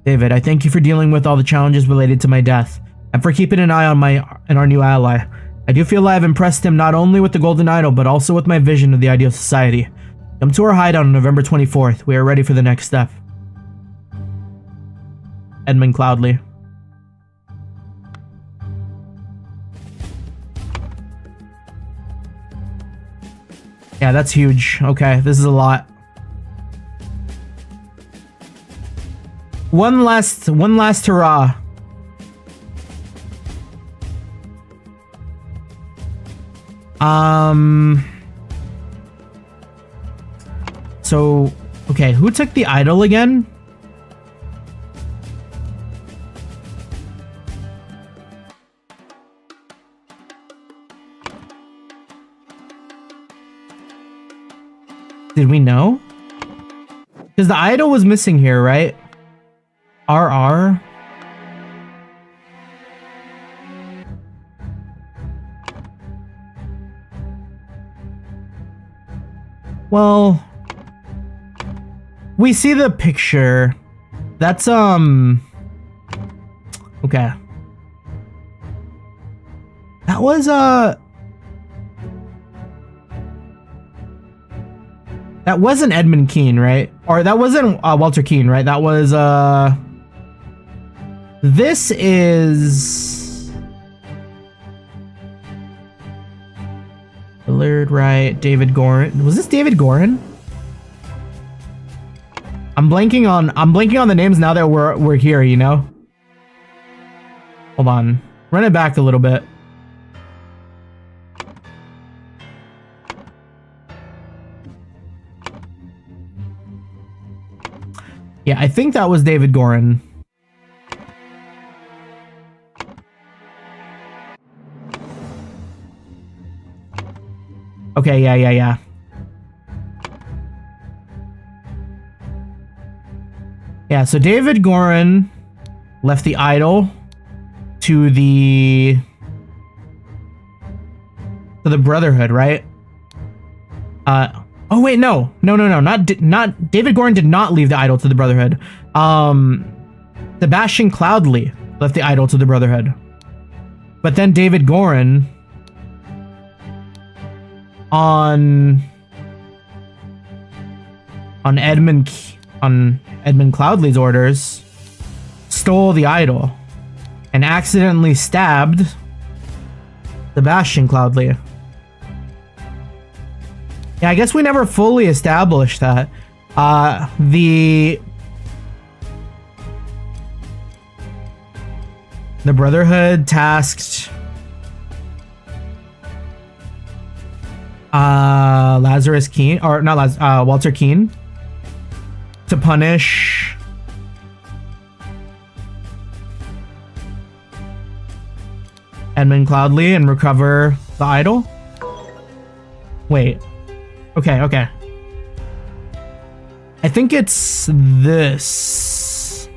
David, I thank you for dealing with all the challenges related to my death, and for keeping an eye on our new ally. I do feel I have impressed him not only with the Golden Idol, but also with my vision of the ideal society. Come to our hideout on November 24th. We are ready for the next step. Edmund Cloudley. Yeah, that's huge. Okay, this is a lot. One last hurrah. So, okay, who took the idol again? Did we know? Because the idol was missing here, right? RR? Well, we see the picture. That's, okay. That was, that wasn't Edmund Keane, right? Or that wasn't Walter Keane, right? That was, this is Willard Wright, David Gorin. Was this David Gorin? I'm blanking on the names now that we're here, you know? Hold on. Run it back a little bit. Yeah, I think that was David Gorin. Okay, yeah. Yeah, so David Gorin left the idol to the Brotherhood, right? Oh wait, no, not David Gorin did not leave the idol to the Brotherhood. Sebastian Cloudley left the idol to the Brotherhood, but then David Gorin on Edmund Cloudley's orders stole the idol and accidentally stabbed Sebastian Cloudley. Yeah, I guess we never fully established that. The Brotherhood tasked Lazarus Keane, or not Walter Keane, to punish Edmund Cloudley and recover the idol. Wait. Okay. I think it's this.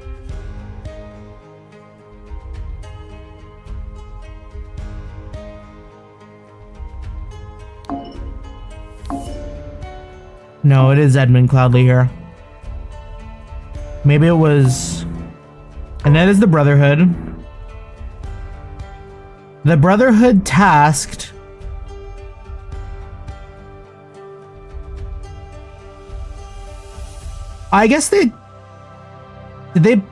No, it is Edmund Cloudley here. Maybe it was... And that is the Brotherhood. The Brotherhood tasked... I guess they... Did they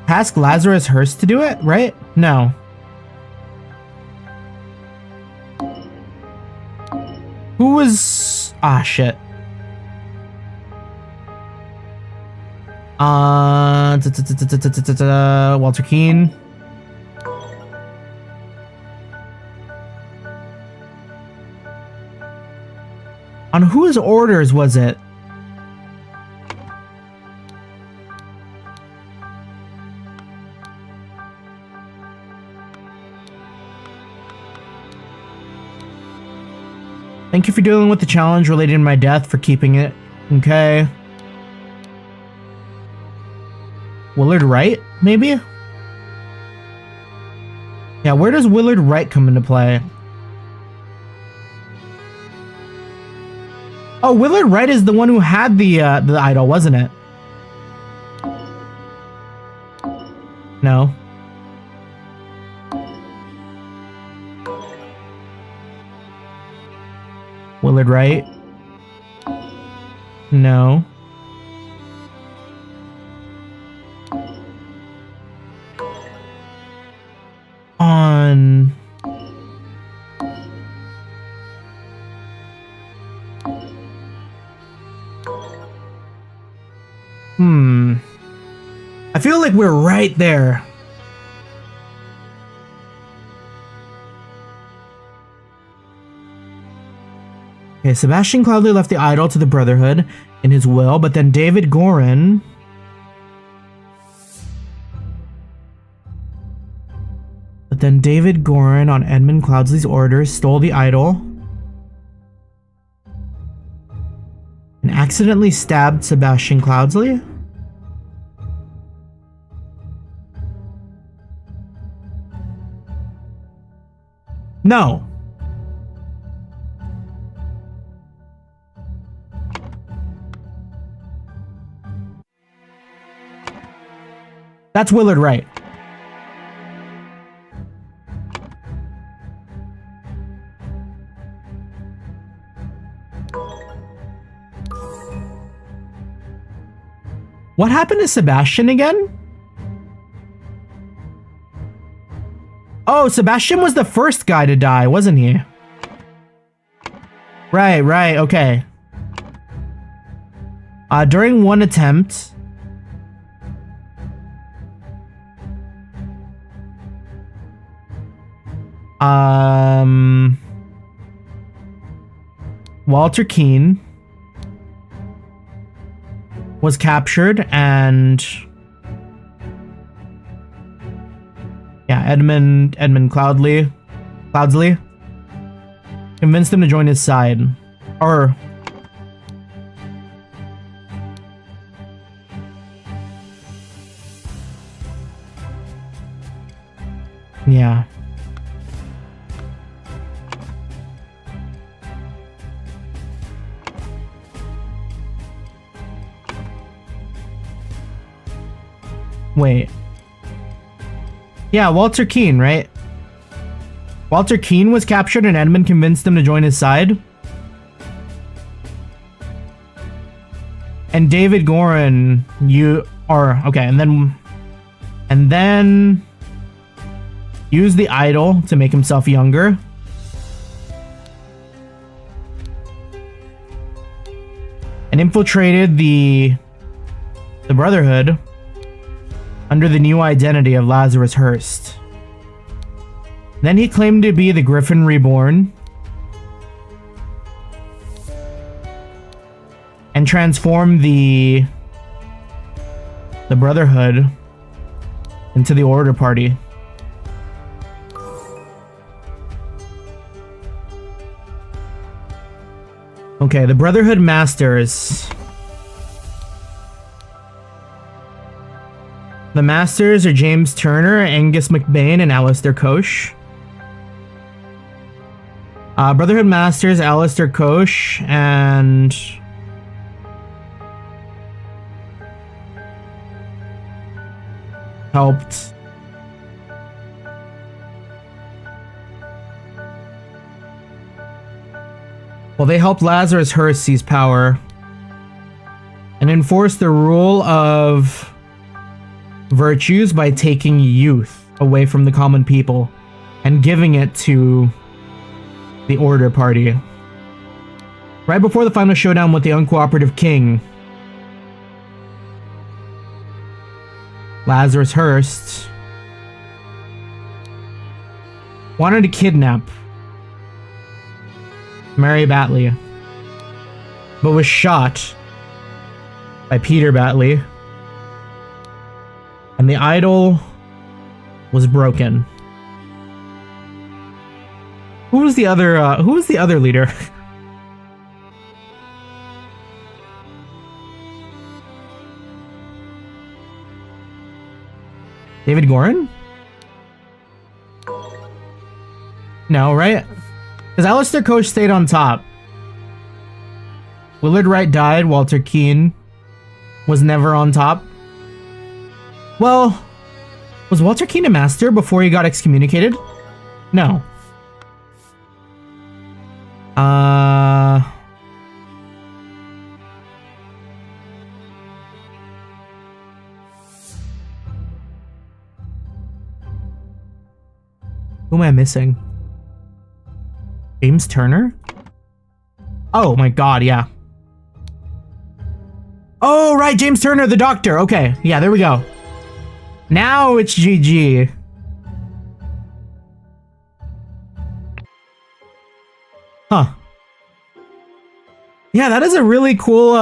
task Lazarus Hearst to do it, right? No. Who was... Ah, shit. Walter Keane. On whose orders was it? Thank you for dealing with the challenge related to my death, for keeping it. Okay. Willard Wright, maybe? Yeah, where does Willard Wright come into play? Oh, Willard Wright is the one who had the idol, wasn't it? No. Willard Wright? No. On... I feel like we're right there. Okay, Sebastian Cloudley left the idol to the Brotherhood in his will, but then David Gorin... on Edmund Cloudsley's orders, stole the idol and accidentally stabbed Sebastian Cloudsley? No. That's Willard Wright. What happened to Sebastian again? Oh, Sebastian was the first guy to die, wasn't he? Right, okay. During one attempt... Walter Keane was captured and... yeah, Edmund Cloudsley convinced him to join his side. Or... yeah. Wait. Yeah, Walter Keane, right? Walter Keane was captured and Edmund convinced him to join his side. And David Gorin, okay, and then used the idol to make himself younger. And infiltrated the Brotherhood under the new identity of Lazarus Hearst. Then he claimed to be the Griffin Reborn and transformed the Brotherhood into the Order Party. Okay, the Brotherhood Masters. The Masters are James Turner, Angus McBain, and Alistair Koch. Brotherhood Masters, Alistair Koch, and... helped... well, they helped Lazarus Hearst seize power and enforce the rule of virtues by taking youth away from the common people and giving it to the Order Party. Right before the final showdown with the uncooperative king, Lazarus Hearst wanted to kidnap Mary Batley, but was shot by Peter Batley, and the idol was broken. Who was the other leader? David Gorin? No, right? Because Alistair Koch stayed on top. Willard Wright died. Walter Keane was never on top. Well, was Walter Keane a master before he got excommunicated? No. Who am I missing? James Turner? Oh my god, yeah. Oh, right, James Turner, the doctor. Okay, yeah, there we go. Now it's GG. Huh. Yeah, that is a really cool,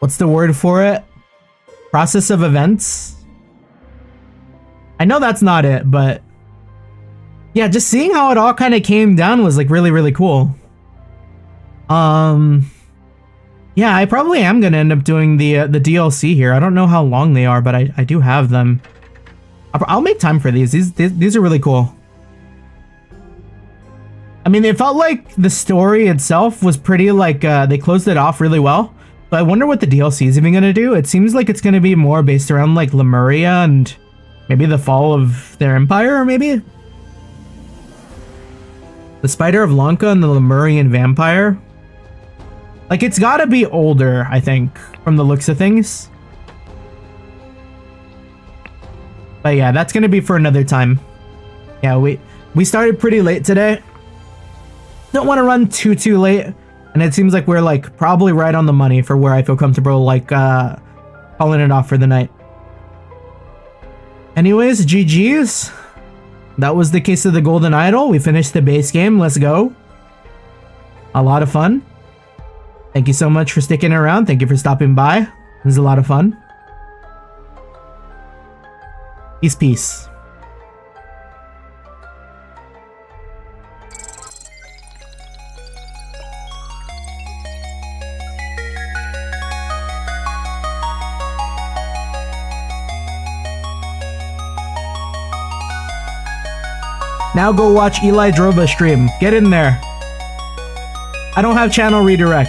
what's the word for it? Process of events? I know that's not it, but yeah, just seeing how it all kind of came down was like really, really cool. Yeah, I probably am gonna end up doing the DLC here. I don't know how long they are, but I do have them. I'll make time for these. These are really cool. I mean, it felt like the story itself was pretty like they closed it off really well. But I wonder what the DLC is even gonna do. It seems like it's gonna be more based around like Lemuria and maybe the fall of their empire, or maybe the Spider of Lanka and the Lemurian vampire. Like, it's gotta be older, I think, from the looks of things. But yeah, that's gonna be for another time. Yeah, we started pretty late today. Don't want to run too late, and it seems like we're like probably right on the money for where I feel comfortable like calling it off for the night. Anyways, GG's. That was the case of the Golden Idol. We finished the base game. Let's go. A lot of fun. Thank you so much for sticking around. Thank you for stopping by. It was a lot of fun. Peace. Now go watch Eli Droba stream. Get in there. I don't have channel redirect.